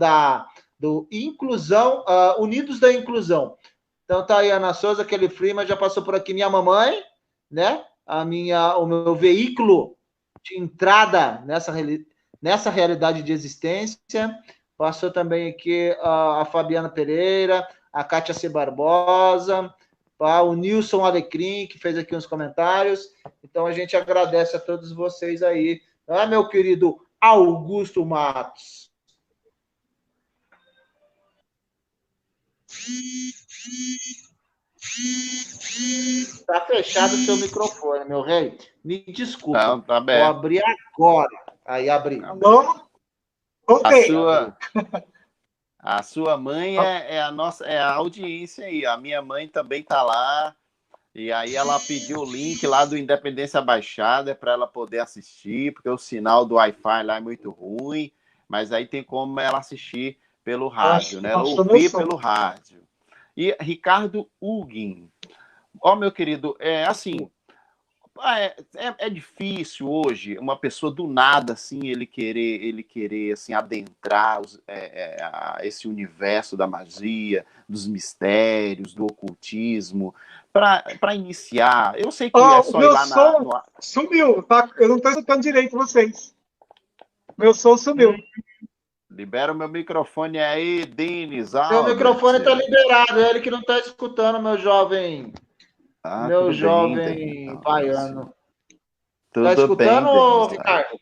do Inclusão, Unidos da Inclusão. Então tá aí a Ana Souza, Kelly Freeman, já passou por aqui minha mamãe, né? O meu veículo de entrada nessa realidade de existência. Passou também aqui a Fabiana Pereira, a Kátia C. Barbosa, o Nilson Alecrim, que fez aqui uns comentários. Então, a gente agradece a todos vocês aí. Meu querido Augusto Matos. Está fechado o seu microfone, meu rei. Me desculpa. Não, tá bem. Vou abrir agora. Aí, abri. Alô? Ok. A sua mãe é a audiência aí. A minha mãe também tá lá. E aí ela pediu o link lá do Independência Baixada para ela poder assistir, porque o sinal do Wi-Fi lá é muito ruim. Mas aí tem como ela assistir pelo rádio, né? Ela ouvir pelo rádio. E Ricardo Hugin. Meu querido, assim... É difícil hoje uma pessoa do nada assim ele querer assim adentrar esse universo da magia, dos mistérios, do ocultismo para iniciar. Eu sei que é só ir lá som sumiu, tá? Eu não estou escutando direito vocês. Meu som sumiu. Libera o meu microfone aí, Denis. Meu microfone está liberado, é ele que não está escutando, meu jovem. Meu jovem baiano. Tá escutando, Ricardo?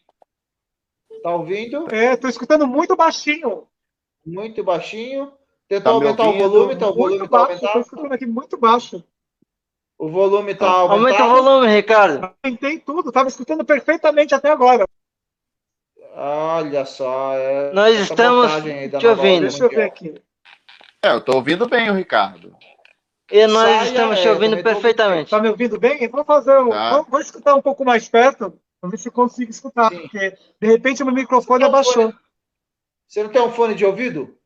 Tá ouvindo? Tô escutando muito baixinho. Muito baixinho. Tentou aumentar o volume? O volume tá aumentado? Tô escutando aqui muito baixo. O volume tá aumentado? Aumenta o volume, Ricardo. Aumentei tudo, tava escutando perfeitamente até agora. Olha só. Nós estamos te ouvindo. Deixa eu ver aqui. Eu tô ouvindo bem o Ricardo. E nós estamos te ouvindo perfeitamente. Tá me ouvindo bem? Vou fazer vou escutar um pouco mais perto, para ver se eu consigo escutar, porque de repente o meu microfone abaixou. Você não tem um fone de ouvido?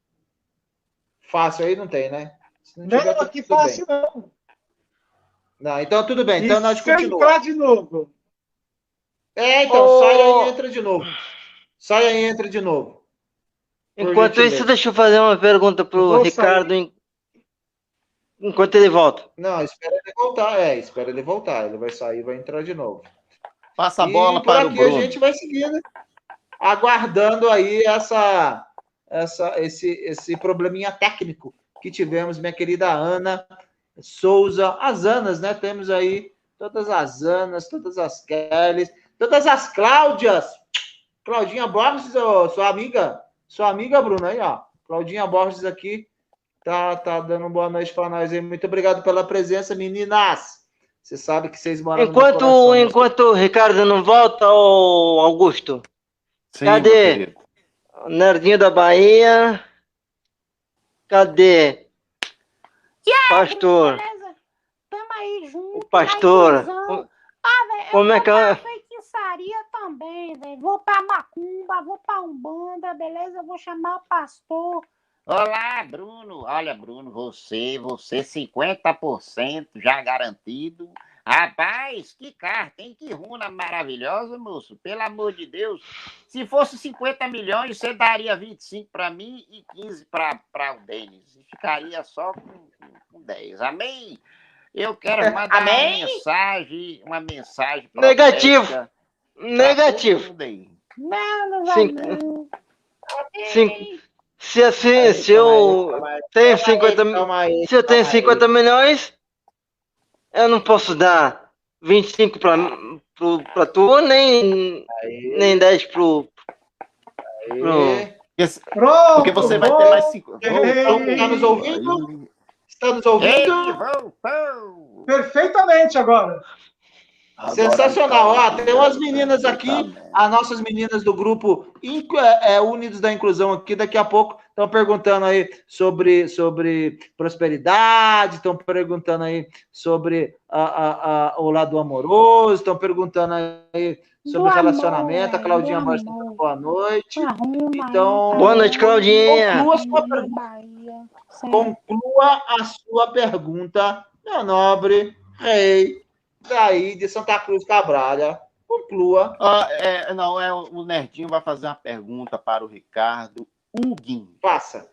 Fácil aí não tem, né? Não, aqui fácil não. Não, então tudo bem. Então nós continuamos. Entrar de novo. Então sai aí e entra de novo. Sai aí e entra de novo. Enquanto isso, deixa eu fazer uma pergunta pro Ricardo. Enquanto ele volta. Não, espera ele voltar. Espera ele voltar. Ele vai sair e vai entrar de novo. Passa a bola para o Bruno. A gente vai seguindo, aguardando aí esse probleminha técnico que tivemos, minha querida Ana Souza. As Anas, né? Temos aí todas as Anas, todas as Kellys, todas as Cláudias. Claudinha Borges, sua amiga, Bruna, aí, ó. Claudinha Borges aqui tá dando boa noite para nós aí. Muito obrigado pela presença, meninas. Você sabe que vocês moram no meu coração. Enquanto o Ricardo não volta, ô Augusto, Sim, cadê meu querido. o Nerdinho da Bahia? Cadê pastor? Beleza? Tamo aí junto. O pastor? na inclusão. Velho, Como eu é vou que pra ela... feitiçaria também, velho. Vou pra macumba, vou pra umbanda, beleza? Eu vou chamar o pastor. Olá, Bruno. Olha, Bruno, você 50% já garantido. Rapaz, que carta, hein? Que runa maravilhosa, moço. Pelo amor de Deus. Se fosse 50 milhões, você daria 25 para mim e 15 para o Denis. E ficaria só com 10. Amém? Eu quero mandar uma mensagem Negativo. profética pra Negativo. todo mundo aí. Não vai Cinco. não. Se assim, se eu tenho 50 se eu tenho 50 milhões, eu não posso dar 25 pra tu, nem 10 pro... Pronto, Porque você vai ter mais 5. Está nos ouvindo? Está nos ouvindo? Perfeitamente agora. Sensacional. Ó, tem umas meninas aqui, as nossas meninas do grupo Unidos da Inclusão aqui, daqui a pouco estão perguntando aí sobre prosperidade, estão perguntando aí sobre o lado amoroso, estão perguntando aí sobre o relacionamento. A Claudinha Rocha, boa noite. Então, boa noite, Claudinha. Conclua a sua pergunta, meu nobre rei daí de Santa Cruz Cabralha. Conclua. O Nerdinho vai fazer uma pergunta para o Ricardo Huguin. Faça.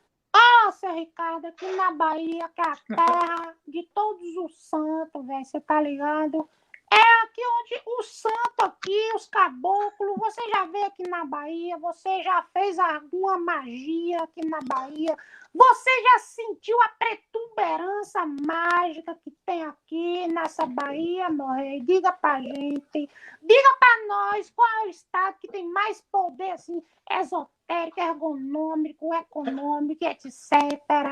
Seu Ricardo, aqui na Bahia, que é a terra de todos os santos, velho, você tá ligado? É aqui onde o santo aqui, os caboclos, você já veio aqui na Bahia, você já fez alguma magia aqui na Bahia, você já sentiu a protuberância mágica que tem aqui nessa Bahia, meu rei? Diga pra gente, diga pra nós qual é o estado que tem mais poder, assim, esotérico, ergonômico, econômico, etc.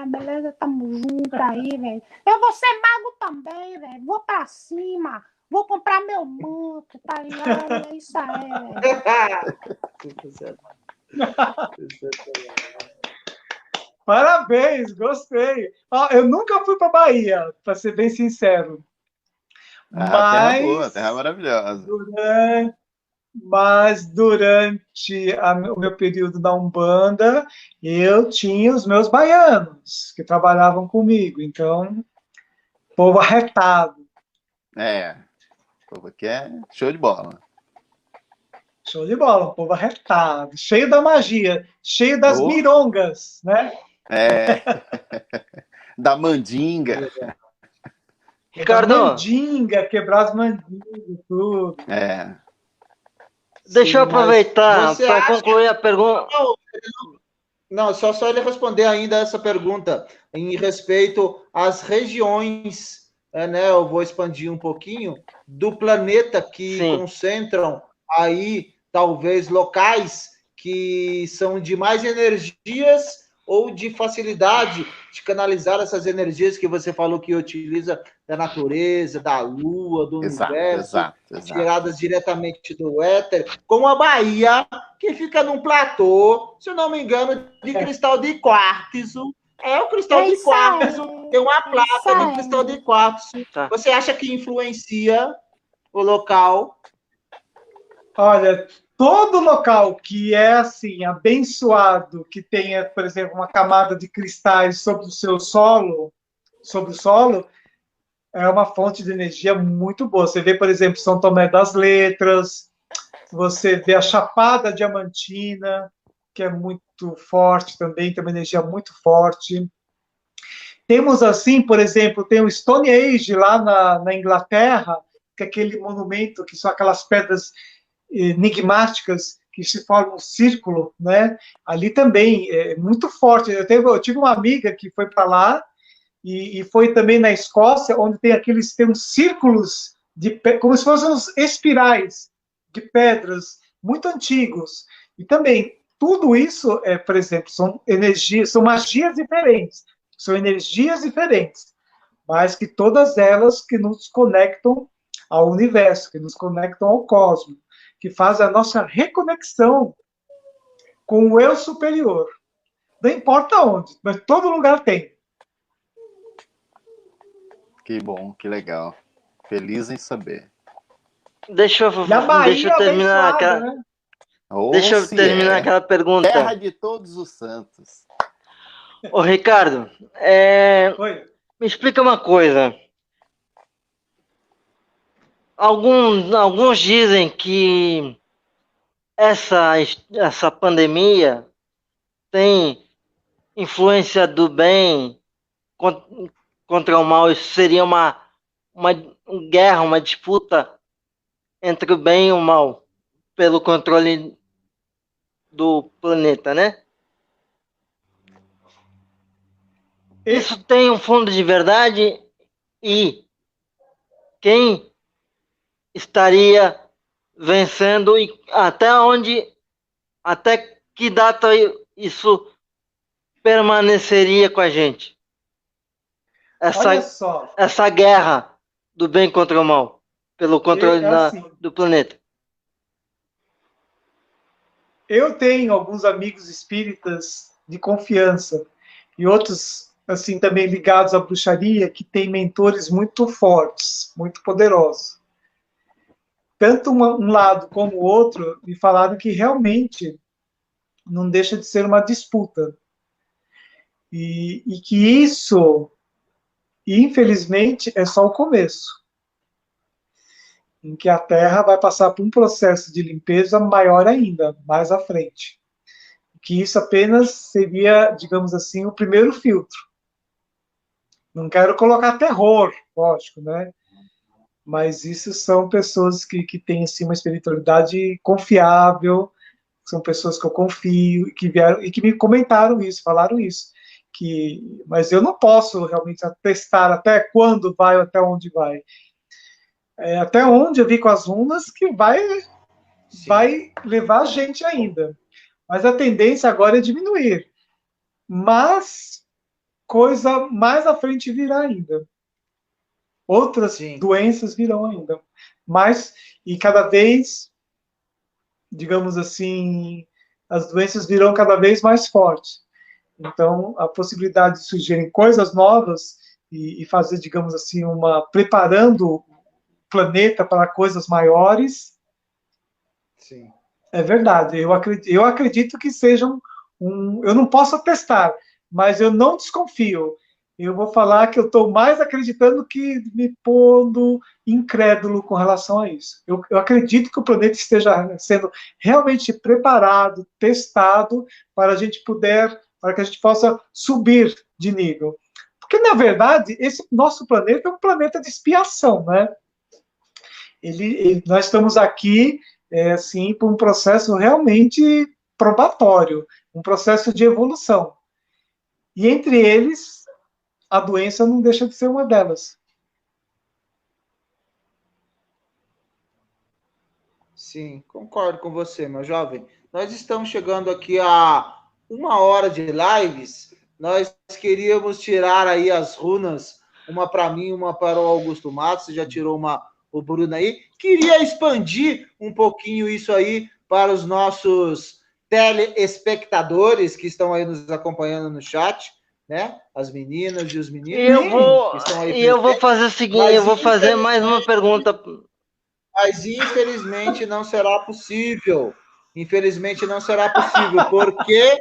Beleza? Tamo junto aí, velho. Eu vou ser mago também, velho. Vou pra cima. Vou comprar meu manto, tá ligado? É isso aí. Parabéns, gostei. Eu nunca fui para Bahia, para ser bem sincero. Terra boa, terra maravilhosa. Mas durante o meu período na Umbanda, eu tinha os meus baianos que trabalhavam comigo. Então, povo arretado. O povo aqui é show de bola. Show de bola, um povo arretado, cheio da magia, cheio das mirongas, né? Da mandinga. Ricardo. Da mandinga, quebrar as mandingas, tudo. Deixa eu aproveitar para concluir a pergunta. Não, só ele responder ainda essa pergunta em respeito às regiões, né? Eu vou expandir um pouquinho do planeta que concentram aí talvez locais que são de mais energias ou de facilidade de canalizar essas energias que você falou que utiliza da natureza, da lua, do universo, tiradas diretamente do éter, como a Bahia, que fica num platô, se eu não me engano, de cristal de quartzo. O cristal de quartzo, tem uma placa de cristal de quartzo. Você acha que influencia o local? Olha, todo local que é assim, abençoado, que tenha, por exemplo, uma camada de cristais sobre o seu solo, é uma fonte de energia muito boa. Você vê, por exemplo, São Tomé das Letras, você vê a Chapada Diamantina, que é muito forte também, tem uma energia muito forte. Temos assim, por exemplo, tem o Stone Age lá na Inglaterra, que é aquele monumento, que são aquelas pedras enigmáticas que se formam um círculo, né? Ali também é muito forte. Eu tive uma amiga que foi para lá e foi também na Escócia, onde tem uns círculos como se fossem uns espirais de pedras muito antigos. E também tudo isso, por exemplo, são energias, são magias diferentes, são energias diferentes, mas que todas elas que nos conectam ao universo, que nos conectam ao cosmos, que fazem a nossa reconexão com o eu superior. Não importa onde, mas todo lugar tem. Que bom, que legal. Feliz em saber. Deixa E a Bahia eu terminar abençoada, aquela, né? deixa eu terminar aquela Terra pergunta. de todos os santos. Ô, Ricardo, Oi. me explica uma coisa. Alguns dizem que essa pandemia tem influência do bem contra o mal. Isso seria uma guerra, uma disputa entre o bem e o mal pelo controle do planeta, né? Isso tem um fundo de verdade e quem estaria vencendo e até que data isso permaneceria com a gente? Olha só, Essa guerra do bem contra o mal pelo controle assim, do planeta. eu tenho alguns amigos espíritas de confiança e outros, assim, também ligados à bruxaria, que têm mentores muito fortes, muito poderosos. Tanto um lado como o outro me falaram que realmente não deixa de ser uma disputa. E que isso, infelizmente, é só o começo. Em que a Terra vai passar por um processo de limpeza maior ainda, mais à frente. Que isso apenas seria, digamos assim, o primeiro filtro. Não quero colocar terror, lógico, né? Mas isso são pessoas que têm assim, uma espiritualidade confiável, são pessoas que eu confio, que vieram e que me comentaram isso, falaram isso. Mas eu não posso realmente atestar até quando vai, até onde vai. Até onde eu vi com as runas que vai levar a gente ainda. Mas a tendência agora é diminuir. Mas coisa mais à frente virá ainda. Outras doenças virão ainda. Mas, e cada vez, digamos assim, as doenças virão cada vez mais fortes. Então, a possibilidade de surgirem coisas novas e fazer, digamos assim, preparando o planeta para coisas maiores. Sim. É verdade. Eu acredito que sejam eu não posso atestar, mas eu não desconfio. Eu vou falar que eu estou mais acreditando que me pondo incrédulo com relação a isso. Eu acredito que o planeta esteja sendo realmente preparado, testado, para que a gente possa subir de nível. Porque, na verdade, esse nosso planeta é um planeta de expiação, né? Nós estamos aqui, assim, por um processo realmente probatório, um processo de evolução. E entre eles, a doença não deixa de ser uma delas. Sim, concordo com você, meu jovem. Nós estamos chegando aqui a 1 hora de lives. Nós queríamos tirar aí as runas, uma para mim, uma para o Augusto Matos. Você já tirou uma, o Bruno aí. Queria expandir um pouquinho isso aí para os nossos telespectadores que estão aí nos acompanhando no chat, né? As meninas e os meninos que estão aí. E eu vou fazer o seguinte, eu vou fazer mais uma pergunta. Mas infelizmente não será possível. Infelizmente não será possível, porque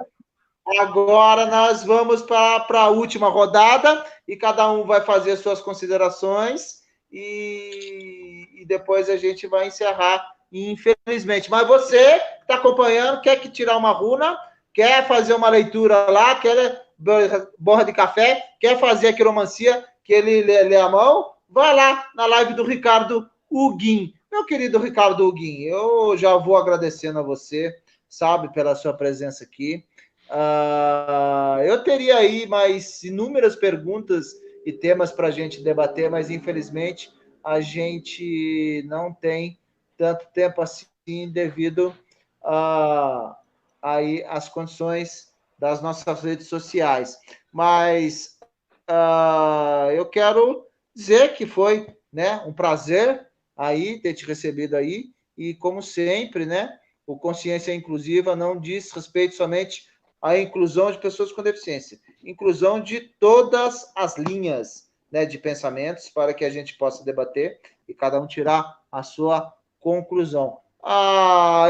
agora nós vamos para a última rodada e cada um vai fazer suas considerações e depois a gente vai encerrar, infelizmente. Mas você que está acompanhando, quer que tirar uma runa, quer fazer uma leitura lá, quer borra de café, quer fazer a quiromancia, que ele lê a mão, vai lá na live do Ricardo Huguin. Meu querido Ricardo Huguin, eu já vou agradecendo a você, sabe, pela sua presença aqui. Eu teria aí mais inúmeras perguntas e temas para a gente debater, mas infelizmente a gente não tem tanto tempo assim devido a aí as condições das nossas redes sociais. Mas eu quero dizer que foi, né, um prazer aí ter te recebido aí, e como sempre, né, o Consciência Inclusiva não diz respeito somente à inclusão de pessoas com deficiência, inclusão de todas as linhas, né, de pensamentos, para que a gente possa debater e cada um tirar a sua conclusão.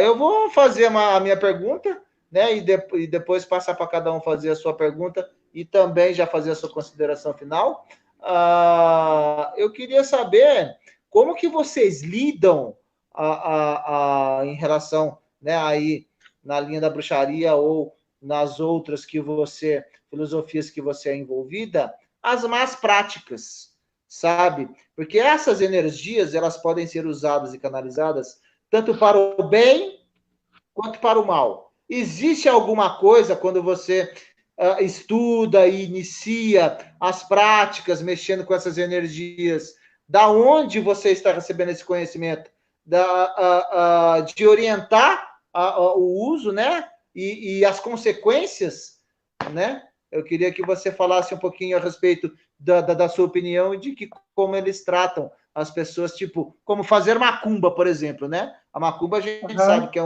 Eu vou fazer a minha pergunta, né, e depois passar para cada um fazer a sua pergunta e também já fazer a sua consideração final. Eu queria saber como que vocês lidam em relação, né, aí na linha da bruxaria ou nas outras filosofias que você é envolvida, as más práticas, sabe? Porque essas energias, elas podem ser usadas e canalizadas tanto para o bem quanto para o mal. Existe alguma coisa quando você estuda e inicia as práticas mexendo com essas energias, da onde você está recebendo esse conhecimento? De orientar o uso, né? E as consequências, né? Eu queria que você falasse um pouquinho a respeito da sua opinião e de como eles tratam as pessoas, tipo, como fazer macumba, por exemplo, né? A macumba a gente sabe que é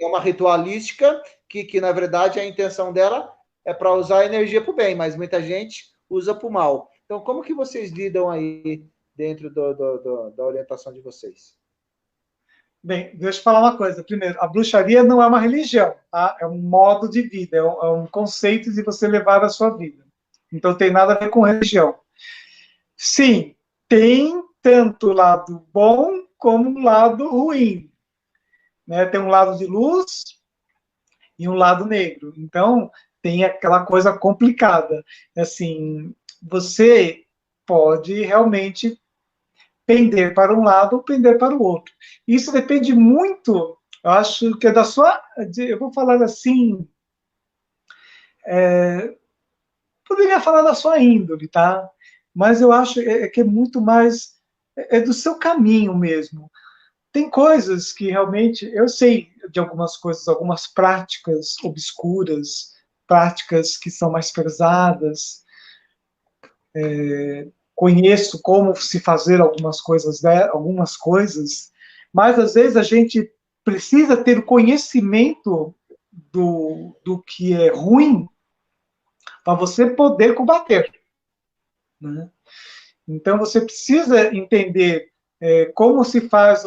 uma ritualística que, na verdade, a intenção dela é para usar a energia para o bem, mas muita gente usa para o mal. Então, como que vocês lidam aí dentro da orientação de vocês? Bem, deixa eu falar uma coisa. Primeiro, a bruxaria não é uma religião, tá? É um modo de vida, é um conceito de você levar a sua vida. Então, tem nada a ver com religião. Sim, tem tanto o lado bom como o lado ruim, né? Tem um lado de luz e um lado negro. Então, tem aquela coisa complicada. Assim, você pode realmente pender para um lado ou pender para o outro. Isso depende muito, eu acho que é da sua, eu vou falar assim, poderia falar da sua índole, tá? Mas eu acho que é muito mais, do seu caminho mesmo. Tem coisas que realmente, eu sei de algumas coisas, algumas práticas obscuras, práticas que são mais pesadas, conheço como se fazer algumas coisas, mas às vezes a gente precisa ter o conhecimento do que é ruim para você poder combater, né? Então você precisa entender como se faz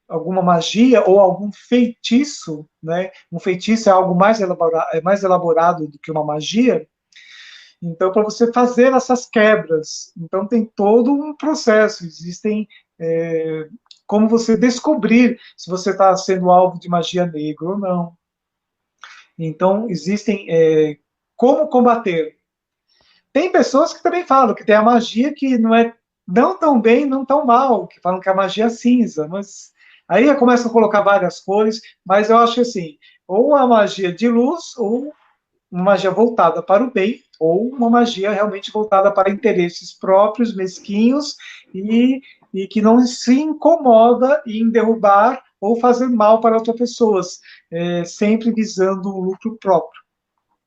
alguma magia ou algum feitiço, né? Um feitiço é algo mais elaborado do que uma magia. Então, para você fazer essas quebras, então tem todo um processo, existem como você descobrir se você está sendo alvo de magia negra ou não. Então, existem como combater. Tem pessoas que também falam que tem a magia que não é não tão bem, não tão mal, que falam que a magia é cinza, mas aí começam a colocar várias cores, mas eu acho assim, ou a magia de luz, ou uma magia voltada para o bem, ou uma magia realmente voltada para interesses próprios, mesquinhos, e que não se incomoda em derrubar ou fazer mal para outras pessoas, sempre visando o lucro próprio.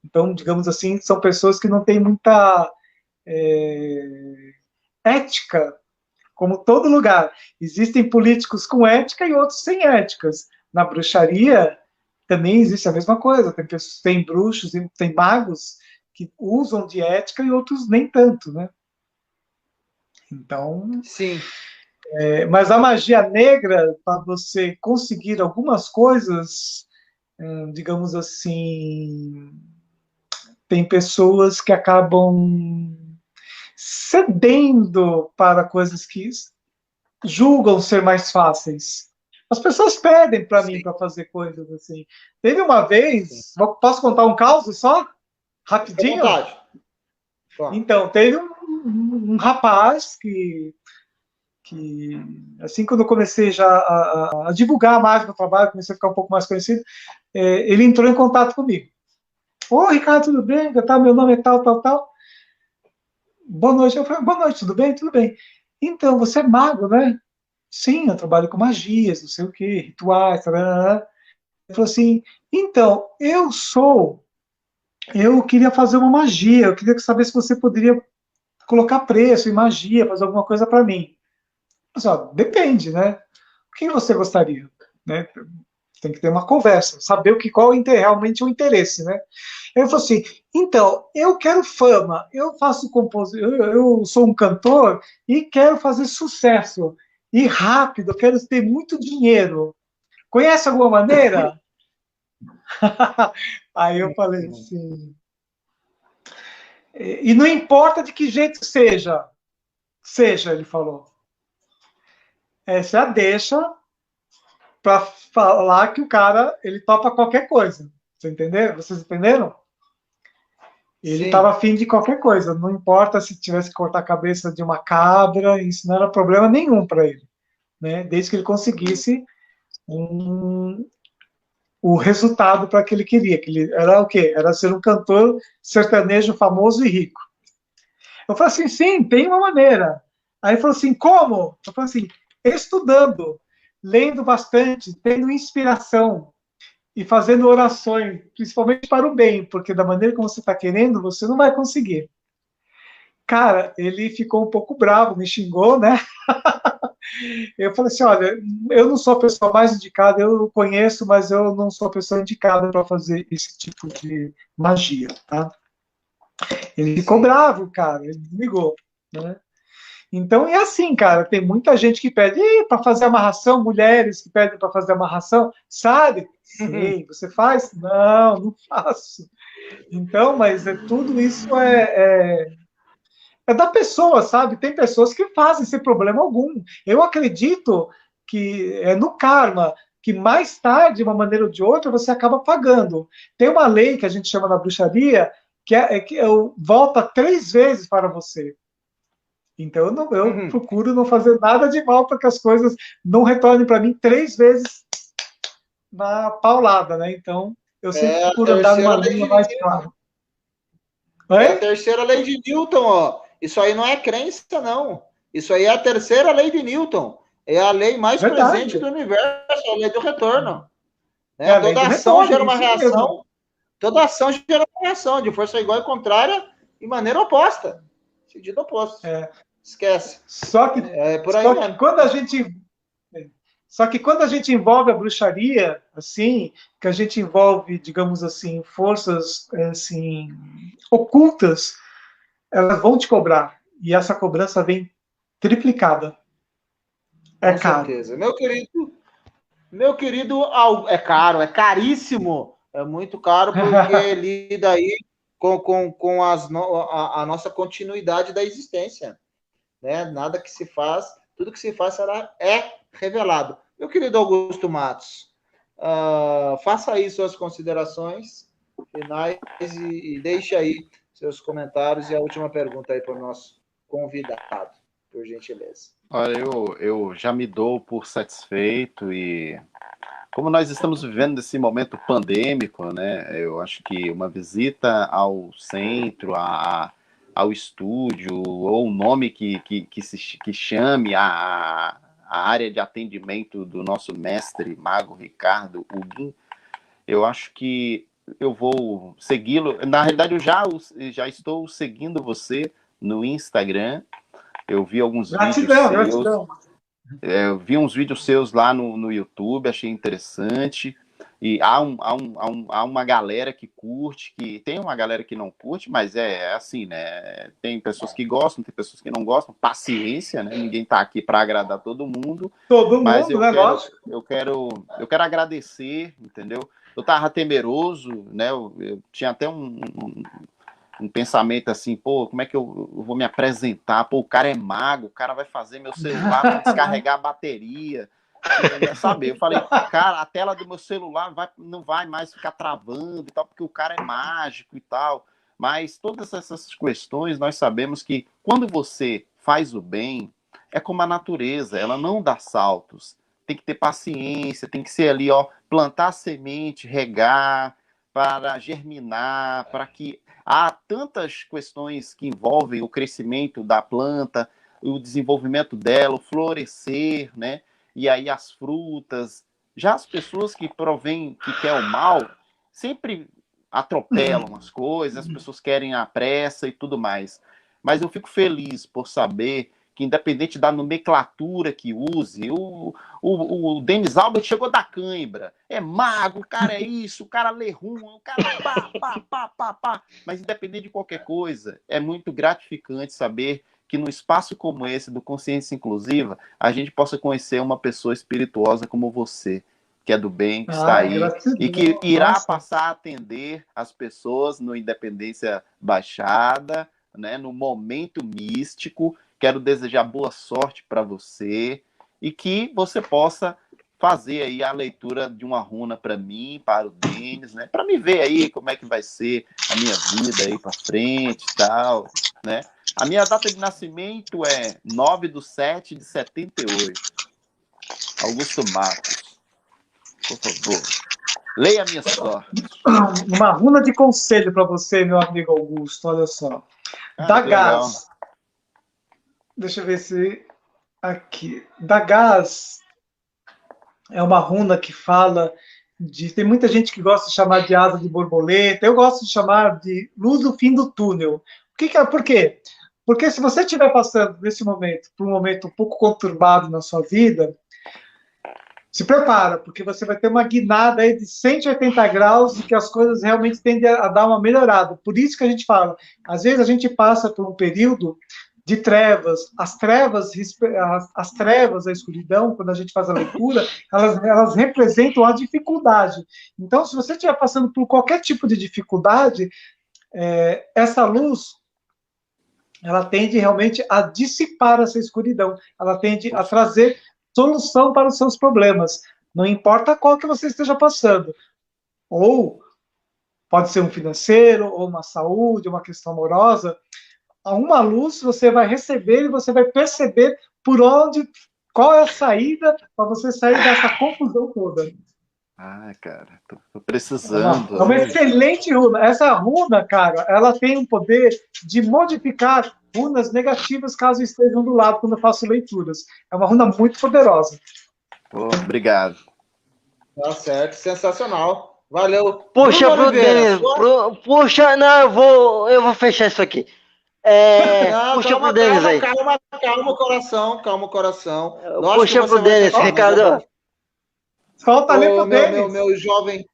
Então, digamos assim, são pessoas que não têm muita ética, como todo lugar. Existem políticos com ética e outros sem éticas. Na bruxaria, também existe a mesma coisa. Tem bruxos, tem magos que usam de ética e outros nem tanto, né? Então, sim. Mas a magia negra, para você conseguir algumas coisas, digamos assim, tem pessoas que acabam cedendo para coisas que julgam ser mais fáceis. As pessoas pedem para mim para fazer coisas assim. Teve uma vez, posso contar um caso só? Rapidinho? Então, teve um rapaz que assim, quando eu comecei já a divulgar mais meu trabalho, comecei a ficar um pouco mais conhecido, ele entrou em contato comigo. Ô, Ricardo, tudo bem? Meu nome é tal, tal, tal. Boa noite. Eu falei, boa noite, tudo bem? Tudo bem. Então, você é mago, né? Sim, eu trabalho com magias, não sei o quê, rituais, tarará. falou assim, então, eu queria fazer uma magia, eu queria saber se você poderia colocar preço em magia, fazer alguma coisa para mim. Eu falei, ó, depende, né? O que você gostaria? Né? Tem que ter uma conversa, saber qual realmente o interesse, né? Ele falou assim, então, eu quero fama, eu faço composição, eu sou um cantor e quero fazer sucesso, e rápido, eu quero ter muito dinheiro. Conhece alguma maneira? Aí eu falei assim, e não importa de que jeito seja, ele falou. Essa deixa para falar que o cara, ele topa qualquer coisa. Vocês entenderam? Ele estava afim de qualquer coisa, não importa se tivesse que cortar a cabeça de uma cabra, isso não era problema nenhum para ele, né? Desde que ele conseguisse o resultado para que ele queria, que ele era o quê? Era ser um cantor sertanejo famoso e rico. Eu falei assim, sim, tem uma maneira. Aí ele falou assim, como? Eu falei assim, estudando, lendo bastante, tendo inspiração e fazendo orações, principalmente para o bem, porque da maneira como você está querendo, você não vai conseguir. Cara, ele ficou um pouco bravo, me xingou, né? Eu falei assim, olha, eu não sou a pessoa mais indicada, eu conheço, mas eu não sou a pessoa indicada para fazer esse tipo de magia, tá? Ele ficou bravo, cara, ele ligou, né? Então é assim, cara, tem muita gente que pede para fazer amarração, mulheres que pedem para fazer amarração, sabe? Sim, você faz? Não, não faço. Então, mas tudo isso é da pessoa, sabe? Tem pessoas que fazem sem problema algum. Eu acredito que é no karma, que mais tarde, de uma maneira ou de outra, você acaba pagando. Tem uma lei que a gente chama na bruxaria, que volta 3 vezes para você. Então eu procuro não fazer nada de mal para que as coisas não retornem para mim 3 vezes na paulada, né? Então eu sempre procuro andar numa linha mais clara. É a terceira lei de Newton, ó. Isso aí não é crença, não. Isso aí é a terceira lei de Newton. É a lei mais presente do universo, a lei do retorno. Né? Toda ação gera uma reação. Toda ação gera uma reação de força igual e contrária e maneira oposta. Sentido oposto. Esquece. Só que, por aí só que quando a gente envolve a bruxaria, assim, que a gente envolve, digamos assim, forças assim, ocultas, elas vão te cobrar. E essa cobrança vem triplicada. É com caro. certeza. Meu querido, é caro, é caríssimo. É muito caro porque lida aí com a nossa continuidade da existência. Né? Nada que se faz, tudo que se faz é revelado. Meu querido Augusto Matos, faça aí suas considerações finais e deixe aí seus comentários e a última pergunta aí para o nosso convidado, por gentileza. Olha, eu já me dou por satisfeito e como nós estamos vivendo nesse momento pandêmico, né, eu acho que uma visita ao centro, ao estúdio, ou o nome que chame a área de atendimento do nosso mestre mago Ricardo Huguin, eu acho que eu vou segui-lo. Na realidade, eu já estou seguindo você no Instagram. Eu vi alguns vídeos seus. Eu vi uns vídeos seus lá no YouTube, achei interessante. E há uma galera que curte, que tem uma galera que não curte, mas é assim, né? Tem pessoas que gostam, tem pessoas que não gostam. Paciência, né? Ninguém tá aqui para agradar todo mundo. Mas eu quero agradecer, entendeu? Eu tava temeroso, né? Eu tinha até um pensamento assim, pô, como é que eu vou me apresentar? Pô, o cara é mago, o cara vai fazer meu celular descarregar a bateria. Sabe? Eu falei, cara, a tela do meu celular não vai mais ficar travando e tal, porque o cara é mágico e tal. Mas todas essas questões, nós sabemos que quando você faz o bem, é como a natureza, ela não dá saltos. Tem que ter paciência, tem que ser ali, ó, plantar a semente, regar, para germinar, para que há tantas questões que envolvem o crescimento da planta, o desenvolvimento dela, o florescer, né? E aí as frutas Já as pessoas que provêm, que querem o mal, sempre atropelam as coisas, as pessoas querem a pressa e tudo mais. Mas eu fico feliz por saber que, independente da nomenclatura que use, o Denis Albert chegou da cãibra, é mago, o cara é isso, o cara lê ruim, o cara pá. Mas independente de qualquer coisa, é muito gratificante saber que num espaço como esse, do Consciência Inclusiva, a gente possa conhecer uma pessoa espirituosa como você, que é do bem, que está aí, e que irá passar a atender as pessoas no Independência Baixada, né, no momento místico. Quero desejar boa sorte para você e que você possa fazer aí a leitura de uma runa para mim, para o Denis, né, para me ver aí como é que vai ser a minha vida aí para frente e tal, né. A minha data de nascimento é 9/7/78. Augusto Matos. Por favor, leia a minha sorte. Uma runa de conselho para você, meu amigo Augusto, olha só. Dagaz. Deixa eu ver se... Aqui. Dagaz é uma runa que fala de... Tem muita gente que gosta de chamar de asa de borboleta. Eu gosto de chamar de luz do fim do túnel. Por quê? Porque se você estiver passando, nesse momento, por um momento um pouco conturbado na sua vida, se prepara, porque você vai ter uma guinada aí de 180 graus e que as coisas realmente tendem a dar uma melhorada. Por isso que a gente fala, às vezes a gente passa por um período de trevas. As trevas, a escuridão, quando a gente faz a leitura, elas representam a dificuldade. Então, se você estiver passando por qualquer tipo de dificuldade, essa luz, ela tende realmente a dissipar essa escuridão. Ela tende a trazer solução para os seus problemas. Não importa qual que você esteja passando. Ou pode ser um financeiro, ou uma saúde, uma questão amorosa. Uma luz você vai receber e você vai perceber qual é a saída para você sair dessa confusão toda. Ah, cara, tô precisando. É uma excelente runa. Essa runa, cara, ela tem um poder de modificar runas negativas caso estejam do lado quando eu faço leituras. É uma runa muito poderosa. Obrigado. Tá certo, sensacional. Valeu. Puxa pro Denis. Puxa, não, eu vou fechar isso aqui. Não, puxa pro Denis aí. Calma o coração. Puxa pro Denis, Ricardo. Falta ler pro Denis. Meu jovem,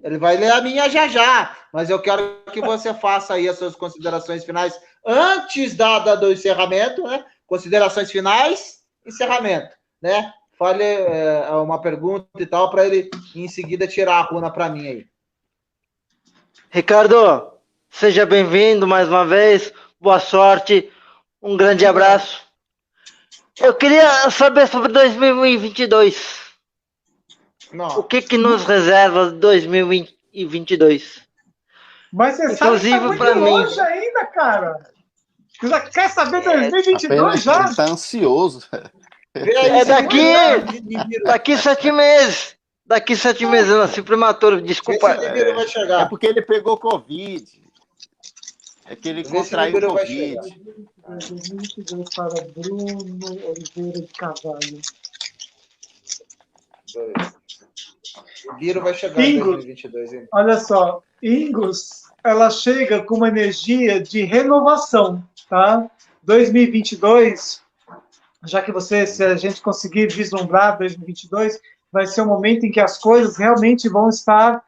ele vai ler a minha já, mas eu quero que você faça aí as suas considerações finais antes do encerramento, né? Considerações finais, encerramento, né? Fale uma pergunta e tal, para ele em seguida tirar a runa para mim aí. Ricardo, seja bem-vindo mais uma vez, boa sorte, um grande abraço. Eu queria saber sobre 2022. O que nos reserva 2022? Mas você sabe que tá muito longe ainda, cara. Você já quer saber 2022 já? Ele tá ansioso. Daqui 7 meses. Daqui 7 meses eu nasci prematuro, desculpa. Vai chegar. É porque ele pegou Covid. É que ele contraiu Covid. 2022 para Bruno Oliveira de Carvalho. Viro vai chegar em 2022, hein? Olha só, Ingus, ela chega com uma energia de renovação, tá? 2022, já que se a gente conseguir vislumbrar 2022, vai ser um momento em que as coisas realmente vão estar,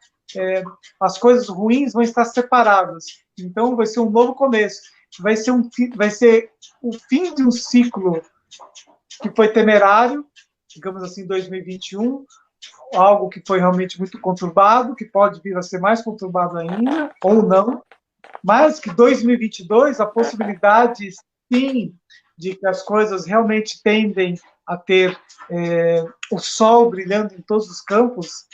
as coisas ruins vão estar separadas. Então, vai ser um novo começo. Vai ser o fim de um ciclo que foi temerário, digamos assim, 2021, algo que foi realmente muito conturbado, que pode vir a ser mais conturbado ainda, ou não, mas que 2022, a possibilidade, sim, de que as coisas realmente tendem a ter o sol brilhando em todos os campos,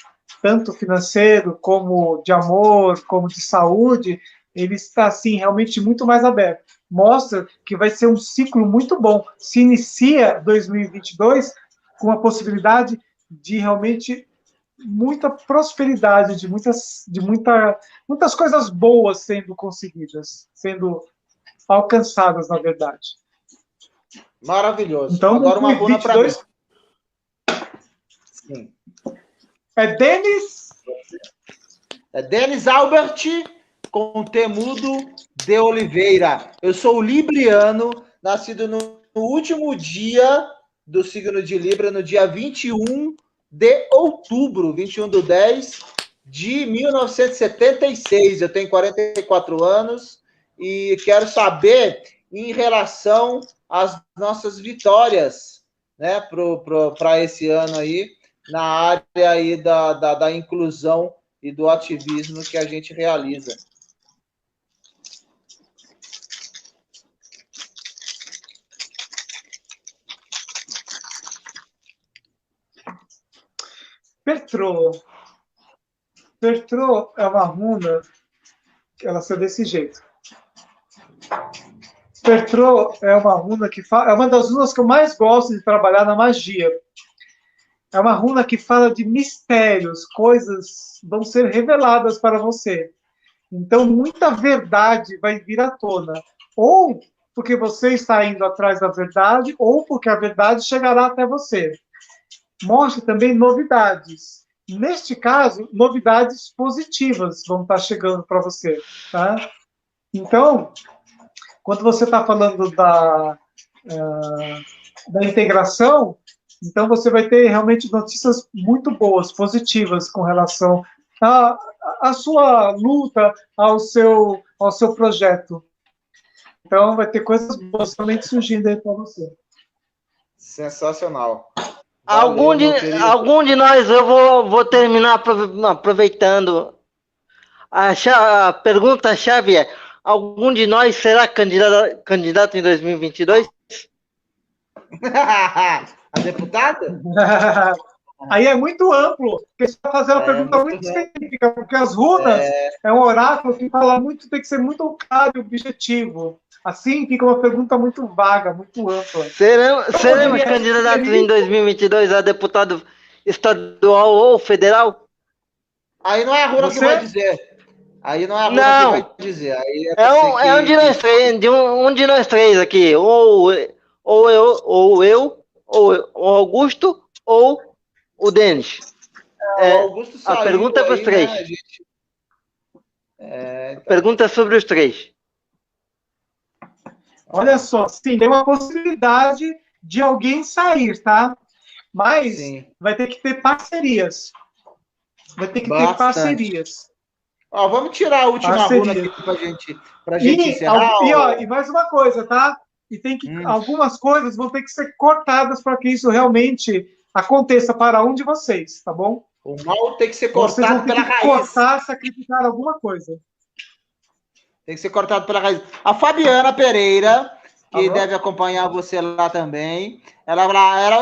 tanto financeiro, como de amor, como de saúde, ele está, assim, realmente muito mais aberto. Mostra que vai ser um ciclo muito bom. Se inicia 2022 com a possibilidade de realmente muita prosperidade, de muitas coisas boas sendo conseguidas, sendo alcançadas, na verdade. Maravilhoso. Então, agora uma runa para mim. Sim. É Denis? É Denis Albert com Temudo de Oliveira. Eu sou libriano, nascido no último dia do signo de Libra, no dia 21 de outubro, 21/10 de 1976. Eu tenho 44 anos e quero saber em relação às nossas vitórias, né, para esse ano aí, na área aí da inclusão e do ativismo que a gente realiza. Pertrô. Pertrô é uma runa que ela é desse jeito. Pertrô é uma runa que fala, é uma das runas que eu mais gosto de trabalhar na magia. É uma runa que fala de mistérios, coisas vão ser reveladas para você. Então, muita verdade vai vir à tona. Ou porque você está indo atrás da verdade, ou porque a verdade chegará até você. Mostra também novidades. Neste caso, novidades positivas vão estar chegando para você. Tá? Então, quando você está falando da integração, então você vai ter realmente notícias muito boas, positivas com relação à sua luta, ao seu projeto. Então vai ter coisas boas também surgindo aí para você. Sensacional. Algum de nós, eu vou terminar aproveitando. A pergunta-chave é: algum de nós será candidato em 2022? A deputada? Aí é muito amplo, porque você vai fazer uma pergunta muito específica, porque as runas é um oráculo que fala muito, tem que ser muito claro e objetivo. Assim fica uma pergunta muito vaga, muito ampla. Seremos candidatos em 2022 a deputado estadual ou federal? Aí não é a runa que vai dizer. Aí não é a runa que vai dizer. Aí um de nós três, um de nós três aqui, ou eu, ou o Augusto, ou o Denis. O Augusto saiu, a pergunta é para os três. Né, gente? Então. Pergunta sobre os três. Olha só, sim, tem uma possibilidade de alguém sair, tá? Mas vai ter que ter parcerias. Vai ter que ter parcerias. Ó, vamos tirar a última runa aqui pra gente encerrar. E mais uma coisa, tá? E tem que algumas coisas vão ter que ser cortadas para que isso realmente aconteça para um de vocês, tá bom? O mal tem que ser cortado pela raiz. Cortar, sacrificar alguma coisa. Tem que ser cortado pela raiz. A Fabiana Pereira, que deve acompanhar você lá também.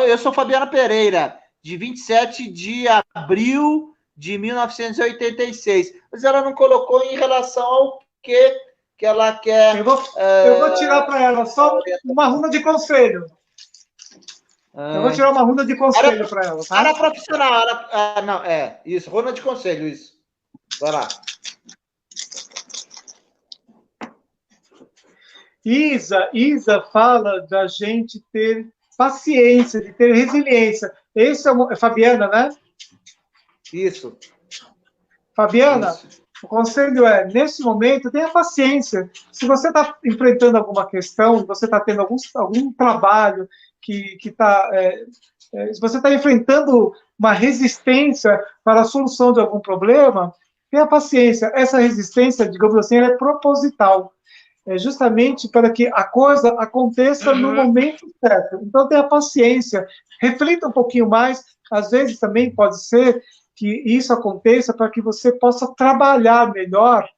Eu sou Fabiana Pereira, de 27 de abril de 1986. Mas ela não colocou em relação ao que ela quer. Eu vou tirar para ela só uma runa de conselho. Eu vou tirar uma runa de conselho para ela, tá? Ela é profissional. Isso, runa de conselho, isso. Vai lá. Isa fala da gente ter paciência, de ter resiliência. Esse é Fabiana, né? Isso. Fabiana, o conselho é, nesse momento, tenha paciência. Se você está enfrentando alguma questão, você está tendo algum trabalho que está... se você está enfrentando uma resistência para a solução de algum problema, tenha paciência. Essa resistência, digamos assim, ela é proposital. É justamente para que a coisa aconteça no momento certo. Então, tenha paciência, reflita um pouquinho mais. Às vezes, também pode ser que isso aconteça para que você possa trabalhar melhor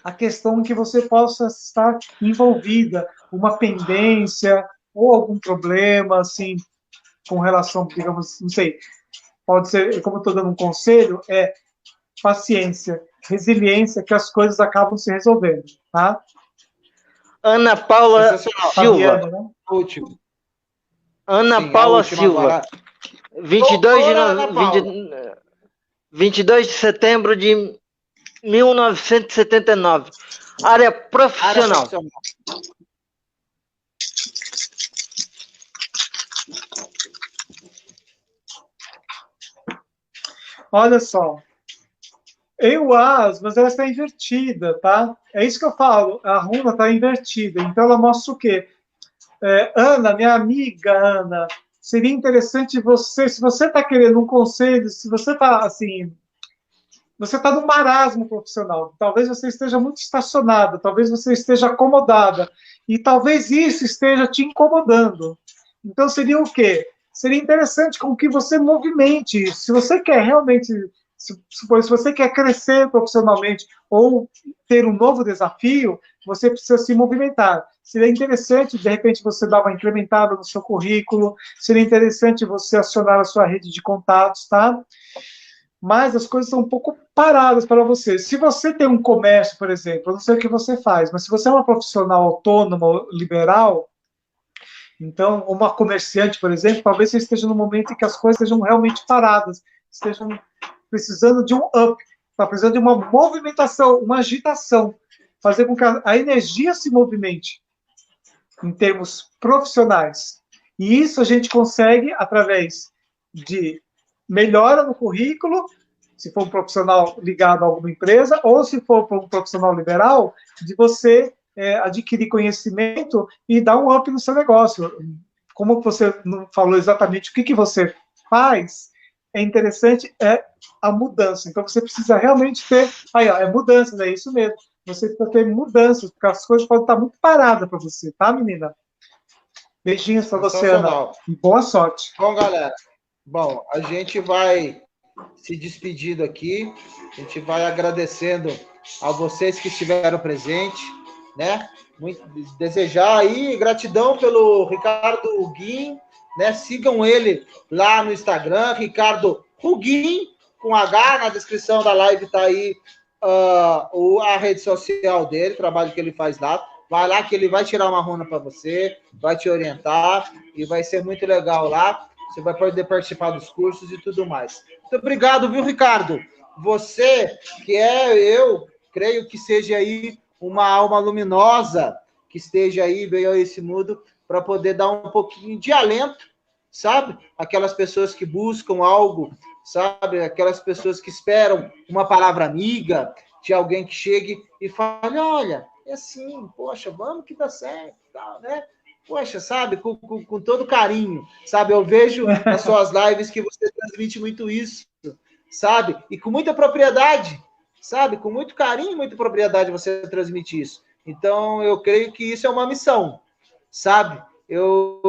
a questão que você possa estar envolvida, uma pendência ou algum problema, assim, com relação, digamos, não sei, pode ser, como eu estou dando um conselho, é paciência, resiliência, que as coisas acabam se resolvendo, tá? Ana Paula Silva. Fabiana, né? Último. Ana Paula Silva. 22 de setembro de 1979. Área profissional. Olha só, mas ela está invertida, tá? É isso que eu falo, a runa está invertida, então ela mostra o quê? Ana, minha amiga Ana, seria interessante você, se você está querendo um conselho, se você está assim, você está num marasmo profissional, talvez você esteja muito estacionada, talvez você esteja acomodada, e talvez isso esteja te incomodando. Então seria o quê? Seria interessante com que você movimente isso. Se você quer realmente, se você quer crescer profissionalmente ou ter um novo desafio, você precisa se movimentar. Seria interessante, de repente, você dar uma incrementada no seu currículo, seria interessante você acionar a sua rede de contatos, tá? Mas as coisas estão um pouco paradas para você. Se você tem um comércio, por exemplo, eu não sei o que você faz, mas se você é uma profissional autônoma, liberal, então, uma comerciante, por exemplo, talvez você esteja no momento em que as coisas estejam realmente paradas, estejam precisando de um up, está precisando de uma movimentação, uma agitação, fazer com que a energia se movimente em termos profissionais. E isso a gente consegue através de melhora no currículo, se for um profissional ligado a alguma empresa, ou se for um profissional liberal, de você adquirir conhecimento e dar um up no seu negócio. Como você não falou exatamente o que você faz, é interessante a mudança. Então, você precisa realmente ter... mudanças, é isso mesmo. Você precisa ter mudanças, porque as coisas podem estar muito paradas para você, tá, menina? Beijinhos para você, Ana. E boa sorte. Bom, galera. Bom, a gente vai se despedindo aqui. A gente vai agradecendo a vocês que estiveram presentes, né? Desejar aí gratidão pelo Ricardo Huguin, né? Sigam ele lá no Instagram, Ricardo Huguin, com H, na descrição da live tá aí a rede social dele, o trabalho que ele faz lá. Vai lá que ele vai tirar uma runa para você, vai te orientar e vai ser muito legal lá. Você vai poder participar dos cursos e tudo mais. Muito obrigado, viu, Ricardo? Você, eu creio que seja aí uma alma luminosa, que esteja aí, veio a esse mundo, para poder dar um pouquinho de alento, sabe? Aquelas pessoas que buscam algo, sabe? Aquelas pessoas que esperam uma palavra amiga, de alguém que chegue e fale, olha, é assim, poxa, vamos que dá certo, tal, né? Poxa, sabe, com todo carinho, sabe? Eu vejo nas suas lives que você transmite muito isso, sabe? E com muita propriedade, sabe? Com muito carinho e muita propriedade você transmite isso. Então, eu creio que isso é uma missão, sabe? Eu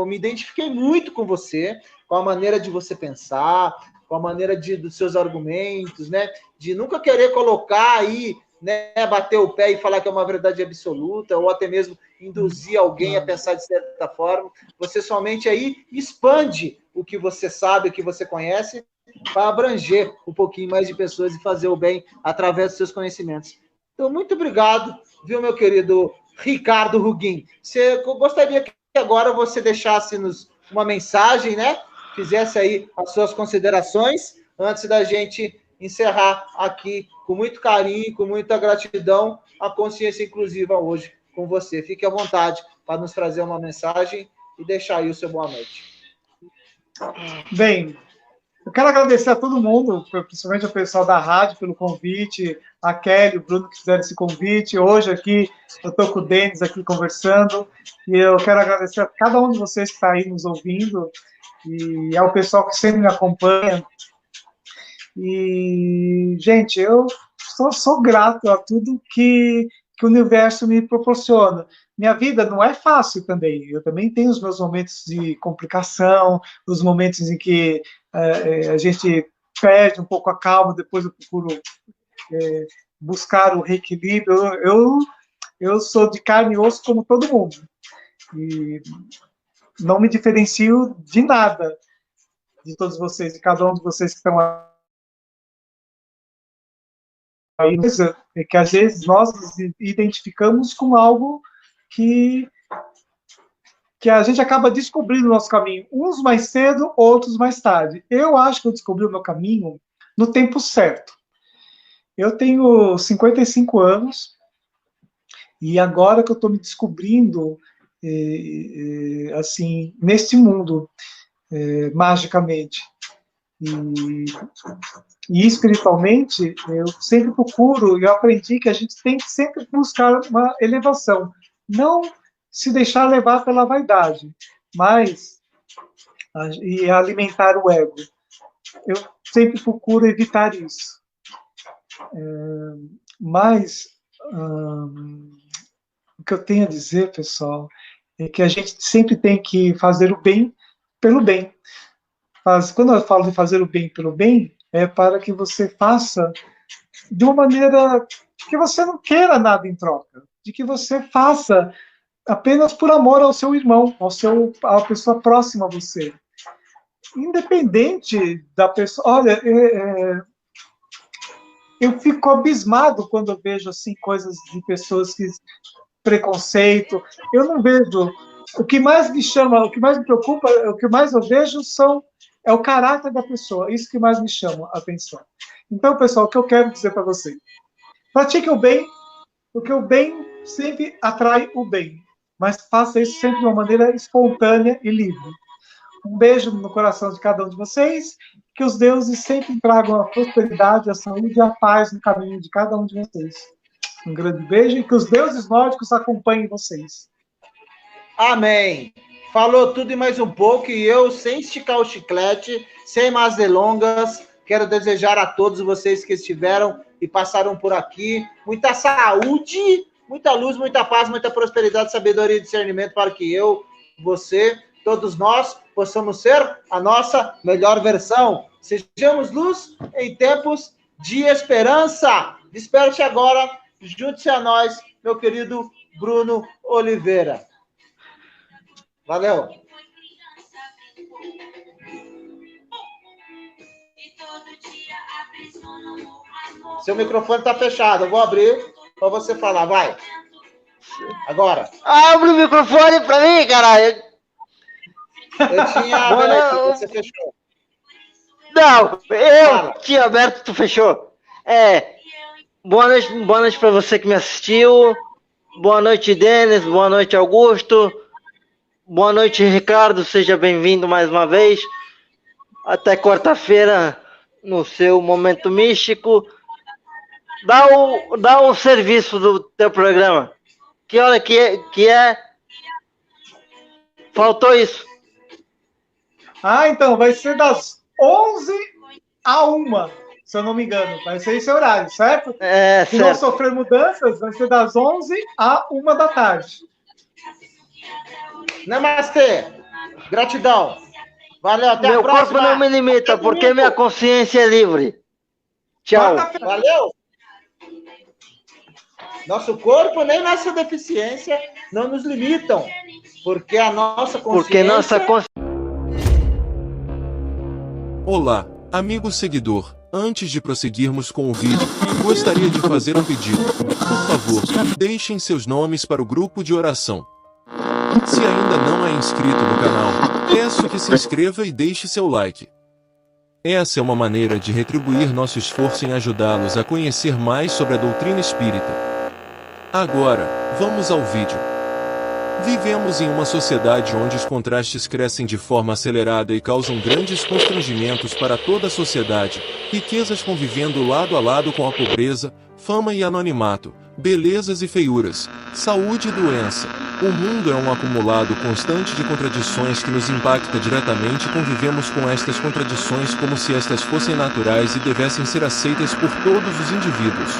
me identifiquei muito com você, com a maneira de você pensar, com a maneira dos seus argumentos, né? De nunca querer colocar aí, né, bater o pé e falar que é uma verdade absoluta, ou até mesmo induzir alguém a pensar de certa forma. Você somente aí expande o que você sabe, o que você conhece, para abranger um pouquinho mais de pessoas e fazer o bem através dos seus conhecimentos. Então, muito obrigado, viu, meu querido Ricardo Huguin. Eu gostaria que agora você deixasse-nos uma mensagem, né? Fizesse aí as suas considerações, antes da gente encerrar aqui, com muito carinho, com muita gratidão, a Consciência Inclusiva hoje com você. Fique à vontade para nos trazer uma mensagem e deixar aí o seu boa noite. Bem, eu quero agradecer a todo mundo, principalmente ao pessoal da rádio, pelo convite, a Kelly, o Bruno que fizeram esse convite. Hoje aqui, eu estou com o Denis aqui conversando, e eu quero agradecer a cada um de vocês que está aí nos ouvindo, e ao pessoal que sempre me acompanha. E, gente, eu sou grato a tudo que o universo me proporciona. Minha vida não é fácil também. Eu também tenho os meus momentos de complicação, os momentos em que a gente perde um pouco a calma, depois eu procuro buscar o reequilíbrio. Eu sou de carne e osso como todo mundo. E não me diferencio de nada de todos vocês, de cada um de vocês que estão aí, é que às vezes nós nos identificamos com algo que a gente acaba descobrindo o nosso caminho, uns mais cedo, outros mais tarde. Eu acho que eu descobri o meu caminho no tempo certo. Eu tenho 55 anos e agora que eu estou me descobrindo assim, neste mundo, magicamente. E espiritualmente, eu sempre procuro, e eu aprendi que a gente tem que sempre buscar uma elevação. Não se deixar levar pela vaidade, mas e alimentar o ego. Eu sempre procuro evitar isso. Mas o que eu tenho a dizer, pessoal, é que a gente sempre tem que fazer o bem pelo bem. Mas quando eu falo de fazer o bem pelo bem, é para que você faça de uma maneira que você não queira nada em troca, de que você faça apenas por amor ao seu irmão, à pessoa próxima a você. Independente da pessoa... Olha, eu fico abismado quando eu vejo assim, coisas de pessoas que... preconceito. Eu não vejo... O que mais me chama, o que mais me preocupa, o que mais eu vejo é o caráter da pessoa. Isso que mais me chama a atenção. Então, pessoal, o que eu quero dizer para vocês? Pratique o bem, porque o bem sempre atrai o bem. Mas faça isso sempre de uma maneira espontânea e livre. Um beijo no coração de cada um de vocês. Que os deuses sempre tragam a prosperidade, a saúde e a paz no caminho de cada um de vocês. Um grande beijo e que os deuses nórdicos acompanhem vocês. Amém. Falou tudo e mais um pouco, e eu, sem esticar o chiclete, sem mais delongas, quero desejar a todos vocês que estiveram e passaram por aqui muita saúde, muita luz, muita paz, muita prosperidade, sabedoria e discernimento para que eu, você, todos nós, possamos ser a nossa melhor versão. Sejamos luz em tempos de esperança. Desperte agora, junte-se a nós, meu querido Bruno Oliveira. Valeu. Seu microfone está fechado. Eu vou abrir para você falar. Vai. Agora. Abre o microfone para mim, caralho. Eu tinha aberto, você fechou. Não, eu tinha aberto, tu fechou. Boa noite para você que me assistiu. Boa noite, Denis. Boa noite, Augusto. Boa noite, Ricardo. Seja bem-vindo mais uma vez. Até quarta-feira no seu Momento Místico. Dá o serviço do teu programa. Que hora que é? Faltou isso. Então, vai ser das 11 à 1, se eu não me engano. Vai ser esse horário, certo? Se não sofrer mudanças, vai ser das 11 à 1 da tarde. Namastê. Gratidão. Valeu, até Meu a próxima. corpo não me limita, porque minha consciência é livre. Tchau. Valeu. Nosso corpo nem nossa deficiência não nos limitam, porque a nossa consciência... Olá, amigo seguidor. Antes de prosseguirmos com o vídeo, gostaria de fazer um pedido. Por favor, deixem seus nomes para o grupo de oração. Se ainda não é inscrito no canal, peço que se inscreva e deixe seu like. Essa é uma maneira de retribuir nosso esforço em ajudá-los a conhecer mais sobre a doutrina espírita. Agora, vamos ao vídeo. Vivemos em uma sociedade onde os contrastes crescem de forma acelerada e causam grandes constrangimentos para toda a sociedade, riquezas convivendo lado a lado com a pobreza, fama e anonimato, belezas e feiuras, saúde e doença. O mundo é um acumulado constante de contradições que nos impacta diretamente e convivemos com estas contradições como se estas fossem naturais e devessem ser aceitas por todos os indivíduos.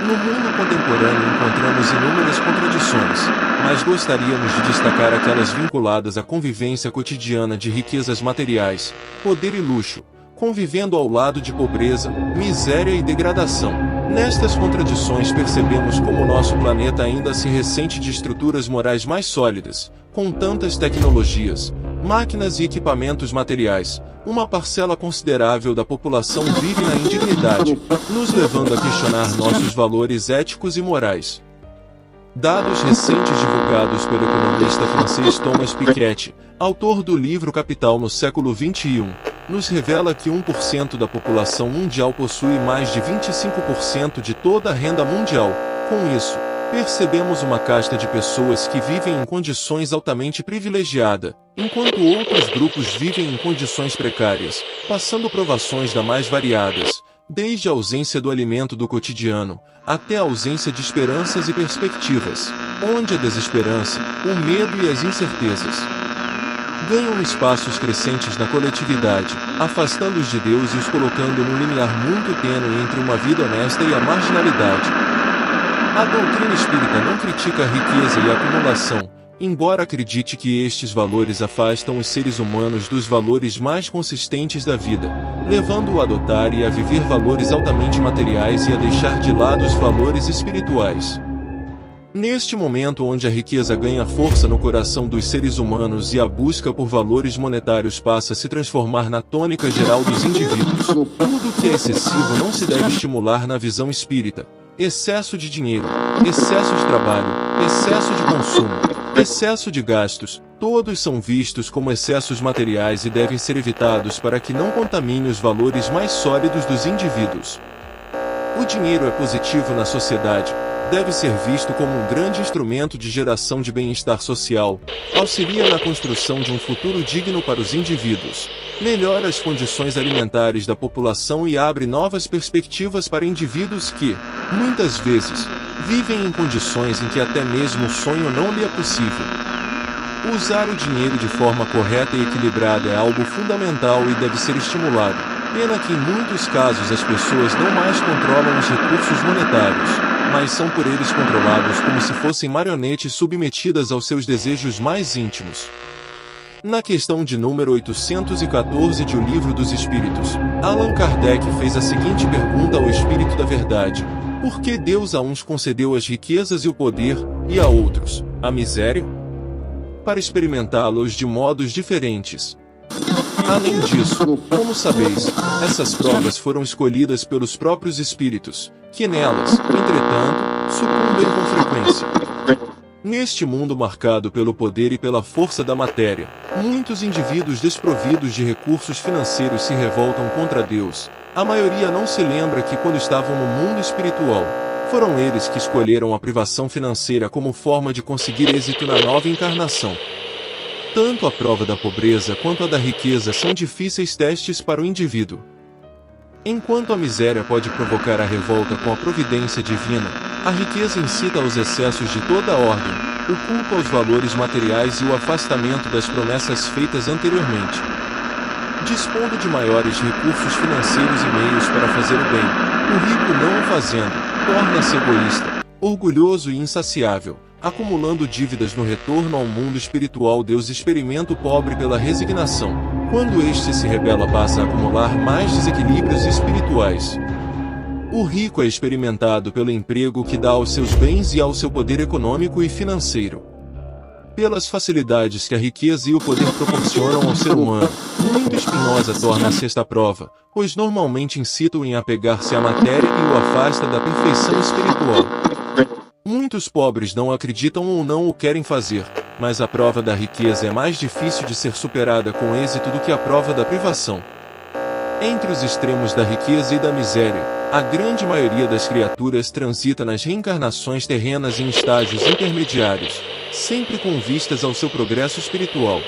No mundo contemporâneo encontramos inúmeras contradições, mas gostaríamos de destacar aquelas vinculadas à convivência cotidiana de riquezas materiais, poder e luxo, convivendo ao lado de pobreza, miséria e degradação. Nestas contradições percebemos como o nosso planeta ainda se ressente de estruturas morais mais sólidas, com tantas tecnologias, máquinas e equipamentos materiais. Uma parcela considerável da população vive na indignidade, nos levando a questionar nossos valores éticos e morais. Dados recentes divulgados pelo economista francês Thomas Piketty, autor do livro Capital no século XXI, nos revela que 1% da população mundial possui mais de 25% de toda a renda mundial. Com isso, Percebemos uma casta de pessoas que vivem em condições altamente privilegiadas, enquanto outros grupos vivem em condições precárias, passando provações das mais variadas, desde a ausência do alimento do cotidiano, até a ausência de esperanças e perspectivas, onde a desesperança, o medo e as incertezas ganham espaços crescentes na coletividade, afastando-os de Deus e os colocando num limiar muito tênue entre uma vida honesta e a marginalidade. A doutrina espírita não critica a riqueza e a acumulação, embora acredite que estes valores afastam os seres humanos dos valores mais consistentes da vida, levando-o a adotar e a viver valores altamente materiais e a deixar de lado os valores espirituais. Neste momento onde a riqueza ganha força no coração dos seres humanos e a busca por valores monetários passa a se transformar na tônica geral dos indivíduos, tudo que é excessivo não se deve estimular na visão espírita. Excesso de dinheiro, excesso de trabalho, excesso de consumo, excesso de gastos, todos são vistos como excessos materiais e devem ser evitados para que não contamine os valores mais sólidos dos indivíduos. O dinheiro é positivo na sociedade, deve ser visto como um grande instrumento de geração de bem-estar social, auxilia na construção de um futuro digno para os indivíduos, melhora as condições alimentares da população e abre novas perspectivas para indivíduos que, muitas vezes, vivem em condições em que até mesmo o sonho não lhe é possível. Usar o dinheiro de forma correta e equilibrada é algo fundamental e deve ser estimulado, pena que em muitos casos as pessoas não mais controlam os recursos monetários, mas são por eles controlados como se fossem marionetes submetidas aos seus desejos mais íntimos. Na questão de número 814 de O Livro dos Espíritos, Allan Kardec fez a seguinte pergunta ao Espírito da Verdade: por que Deus a uns concedeu as riquezas e o poder, e a outros, a miséria? Para experimentá-los de modos diferentes. Além disso, como sabeis, essas provas foram escolhidas pelos próprios espíritos, que nelas, entretanto, sucumbem com frequência. Neste mundo marcado pelo poder e pela força da matéria, muitos indivíduos desprovidos de recursos financeiros se revoltam contra Deus. A maioria não se lembra que quando estavam no mundo espiritual, foram eles que escolheram a privação financeira como forma de conseguir êxito na nova encarnação. Tanto a prova da pobreza quanto a da riqueza são difíceis testes para o indivíduo. Enquanto a miséria pode provocar a revolta com a providência divina, a riqueza incita aos excessos de toda a ordem, o culto aos valores materiais e o afastamento das promessas feitas anteriormente. Dispondo de maiores recursos financeiros e meios para fazer o bem, o rico não o fazendo, torna-se egoísta, orgulhoso e insaciável. Acumulando dívidas no retorno ao mundo espiritual, Deus experimenta o pobre pela resignação. Quando este se rebela, passa a acumular mais desequilíbrios espirituais. O rico é experimentado pelo emprego que dá aos seus bens e ao seu poder econômico e financeiro. Pelas facilidades que a riqueza e o poder proporcionam ao ser humano, muito espinhosa torna-se esta prova, pois normalmente incita-o em apegar-se à matéria e o afasta da perfeição espiritual. Muitos pobres não acreditam ou não o querem fazer, mas a prova da riqueza é mais difícil de ser superada com êxito do que a prova da privação. Entre os extremos da riqueza e da miséria, a grande maioria das criaturas transita nas reencarnações terrenas em estágios intermediários, sempre com vistas ao seu progresso espiritual.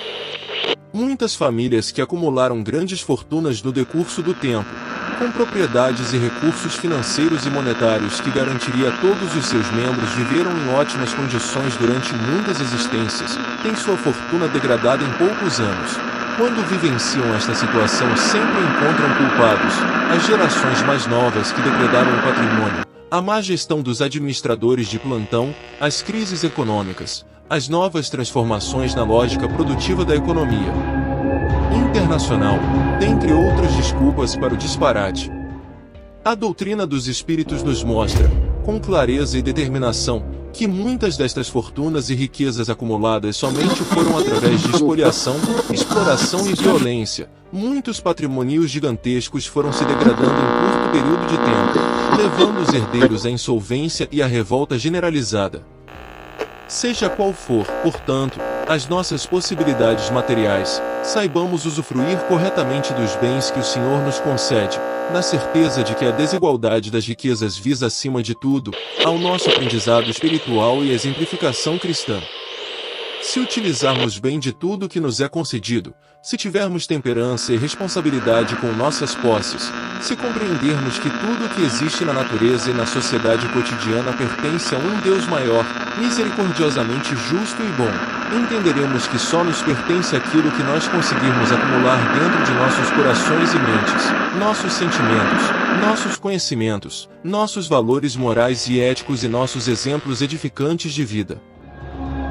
Muitas famílias que acumularam grandes fortunas no decurso do tempo, com propriedades e recursos financeiros e monetários que garantiria a todos os seus membros, viveram em ótimas condições durante muitas existências, têm sua fortuna degradada em poucos anos. Quando vivenciam esta situação, sempre encontram culpados as gerações mais novas que depredaram o patrimônio, a má gestão dos administradores de plantão, as crises econômicas, as novas transformações na lógica produtiva da economia internacional, dentre outras desculpas para o disparate. A doutrina dos espíritos nos mostra, com clareza e determinação, que muitas destas fortunas e riquezas acumuladas somente foram através de espoliação, exploração e violência. Muitos patrimônios gigantescos foram se degradando em curto período de tempo, levando os herdeiros à insolvência e à revolta generalizada. Seja qual for, portanto, as nossas possibilidades materiais, saibamos usufruir corretamente dos bens que o Senhor nos concede, na certeza de que a desigualdade das riquezas visa acima de tudo ao nosso aprendizado espiritual e exemplificação cristã. Se utilizarmos bem de tudo que nos é concedido, se tivermos temperança e responsabilidade com nossas posses, se compreendermos que tudo o que existe na natureza e na sociedade cotidiana pertence a um Deus maior, misericordiosamente justo e bom, entenderemos que só nos pertence aquilo que nós conseguirmos acumular dentro de nossos corações e mentes, nossos sentimentos, nossos conhecimentos, nossos valores morais e éticos e nossos exemplos edificantes de vida.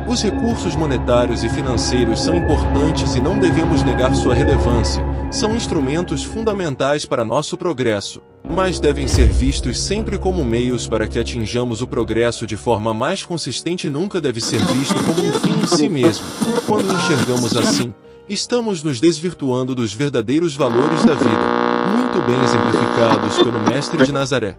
Os recursos monetários e financeiros são importantes e não devemos negar sua relevância, são instrumentos fundamentais para nosso progresso, mas devem ser vistos sempre como meios para que atinjamos o progresso de forma mais consistente e nunca deve ser visto como um fim em si mesmo. Quando enxergamos assim, estamos nos desvirtuando dos verdadeiros valores da vida, muito bem exemplificados pelo Mestre de Nazaré.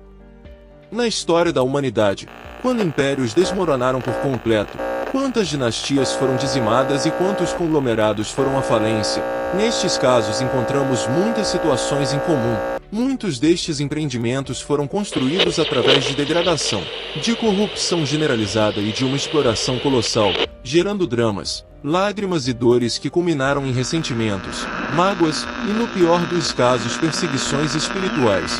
Na história da humanidade, quando impérios desmoronaram por completo, quantas dinastias foram dizimadas e quantos conglomerados foram à falência, nestes casos encontramos muitas situações em comum. Muitos destes empreendimentos foram construídos através de degradação, de corrupção generalizada e de uma exploração colossal, gerando dramas, lágrimas e dores que culminaram em ressentimentos, mágoas e, no pior dos casos, perseguições espirituais.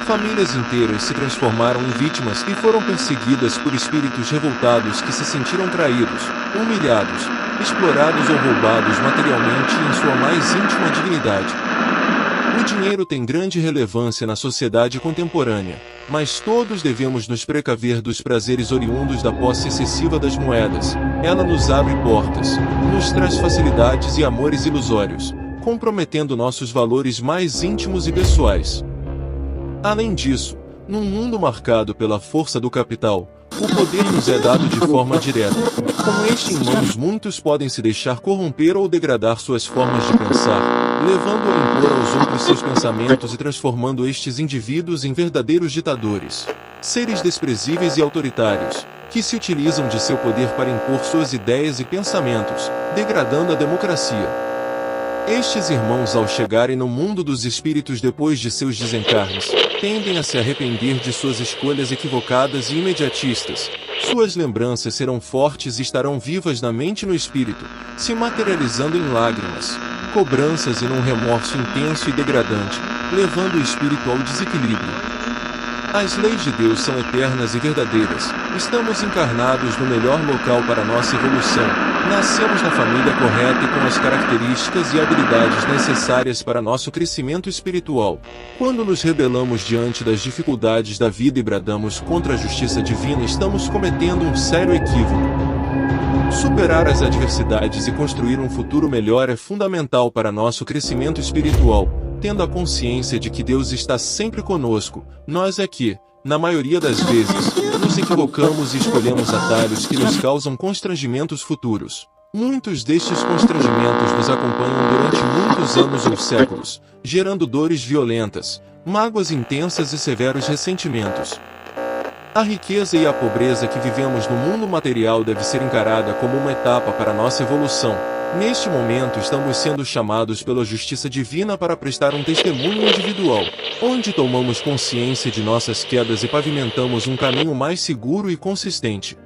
Famílias inteiras se transformaram em vítimas e foram perseguidas por espíritos revoltados que se sentiram traídos, humilhados, explorados ou roubados materialmente em sua mais íntima dignidade. O dinheiro tem grande relevância na sociedade contemporânea, mas todos devemos nos precaver dos prazeres oriundos da posse excessiva das moedas. Ela nos abre portas, nos traz facilidades e amores ilusórios, comprometendo nossos valores mais íntimos e pessoais. Além disso, num mundo marcado pela força do capital, o poder nos é dado de forma direta. Com este em mãos, muitos podem se deixar corromper ou degradar suas formas de pensar, levando a impor aos outros seus pensamentos e transformando estes indivíduos em verdadeiros ditadores. Seres desprezíveis e autoritários, que se utilizam de seu poder para impor suas ideias e pensamentos, degradando a democracia. Estes irmãos, ao chegarem no mundo dos espíritos depois de seus desencarnes, tendem a se arrepender de suas escolhas equivocadas e imediatistas. Suas lembranças serão fortes e estarão vivas na mente e no espírito, se materializando em lágrimas, cobranças e num remorso intenso e degradante, levando o espírito ao desequilíbrio. As leis de Deus são eternas e verdadeiras. Estamos encarnados no melhor local para nossa evolução. Nascemos na família correta e com as características e habilidades necessárias para nosso crescimento espiritual. Quando nos rebelamos diante das dificuldades da vida e bradamos contra a justiça divina, estamos cometendo um sério equívoco. Superar as adversidades e construir um futuro melhor é fundamental para nosso crescimento espiritual. Tendo a consciência de que Deus está sempre conosco, nós é que, na maioria das vezes, nos equivocamos e escolhemos atalhos que nos causam constrangimentos futuros. Muitos destes constrangimentos nos acompanham durante muitos anos ou séculos, gerando dores violentas, mágoas intensas e severos ressentimentos. A riqueza e a pobreza que vivemos no mundo material deve ser encarada como uma etapa para nossa evolução. Neste momento estamos sendo chamados pela justiça divina para prestar um testemunho individual, onde tomamos consciência de nossas quedas e pavimentamos um caminho mais seguro e consistente.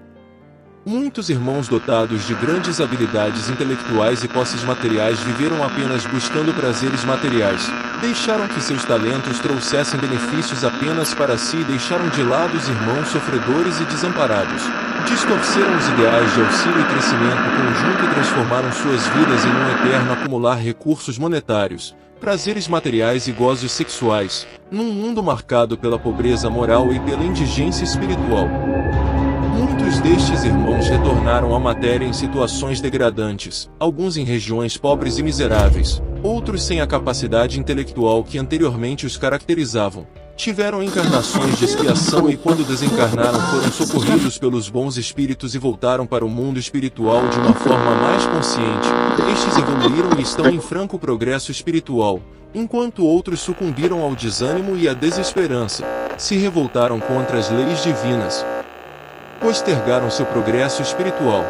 Muitos irmãos dotados de grandes habilidades intelectuais e posses materiais viveram apenas buscando prazeres materiais, deixaram que seus talentos trouxessem benefícios apenas para si e deixaram de lado os irmãos sofredores e desamparados. Distorceram os ideais de auxílio e crescimento conjunto e transformaram suas vidas em um eterno acumular recursos monetários, prazeres materiais e gozos sexuais, num mundo marcado pela pobreza moral e pela indigência espiritual. Muitos destes irmãos retornaram à matéria em situações degradantes, alguns em regiões pobres e miseráveis, outros sem a capacidade intelectual que anteriormente os caracterizavam. Tiveram encarnações de expiação e quando desencarnaram foram socorridos pelos bons espíritos e voltaram para o mundo espiritual de uma forma mais consciente. Estes evoluíram e estão em franco progresso espiritual, enquanto outros sucumbiram ao desânimo e à desesperança, se revoltaram contra as leis divinas, postergaram seu progresso espiritual.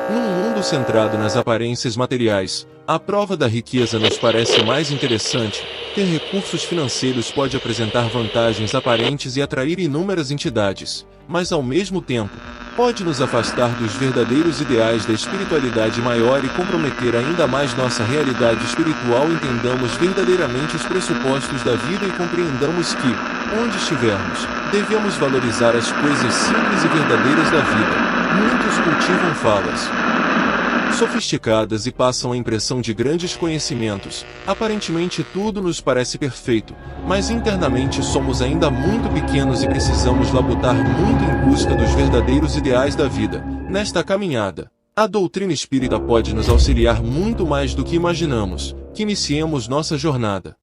Num mundo centrado nas aparências materiais, A prova da riqueza nos parece mais interessante. Ter recursos financeiros pode apresentar vantagens aparentes e atrair inúmeras entidades, mas ao mesmo tempo, pode nos afastar dos verdadeiros ideais da espiritualidade maior e comprometer ainda mais nossa realidade espiritual. Entendamos verdadeiramente os pressupostos da vida e compreendamos que, onde estivermos, devemos valorizar as coisas simples e verdadeiras da vida. Muitos cultivam falas sofisticadas e passam a impressão de grandes conhecimentos. Aparentemente tudo nos parece perfeito, mas internamente somos ainda muito pequenos e precisamos labutar muito em busca dos verdadeiros ideais da vida. Nesta caminhada, a doutrina espírita pode nos auxiliar muito mais do que imaginamos. Que iniciemos nossa jornada.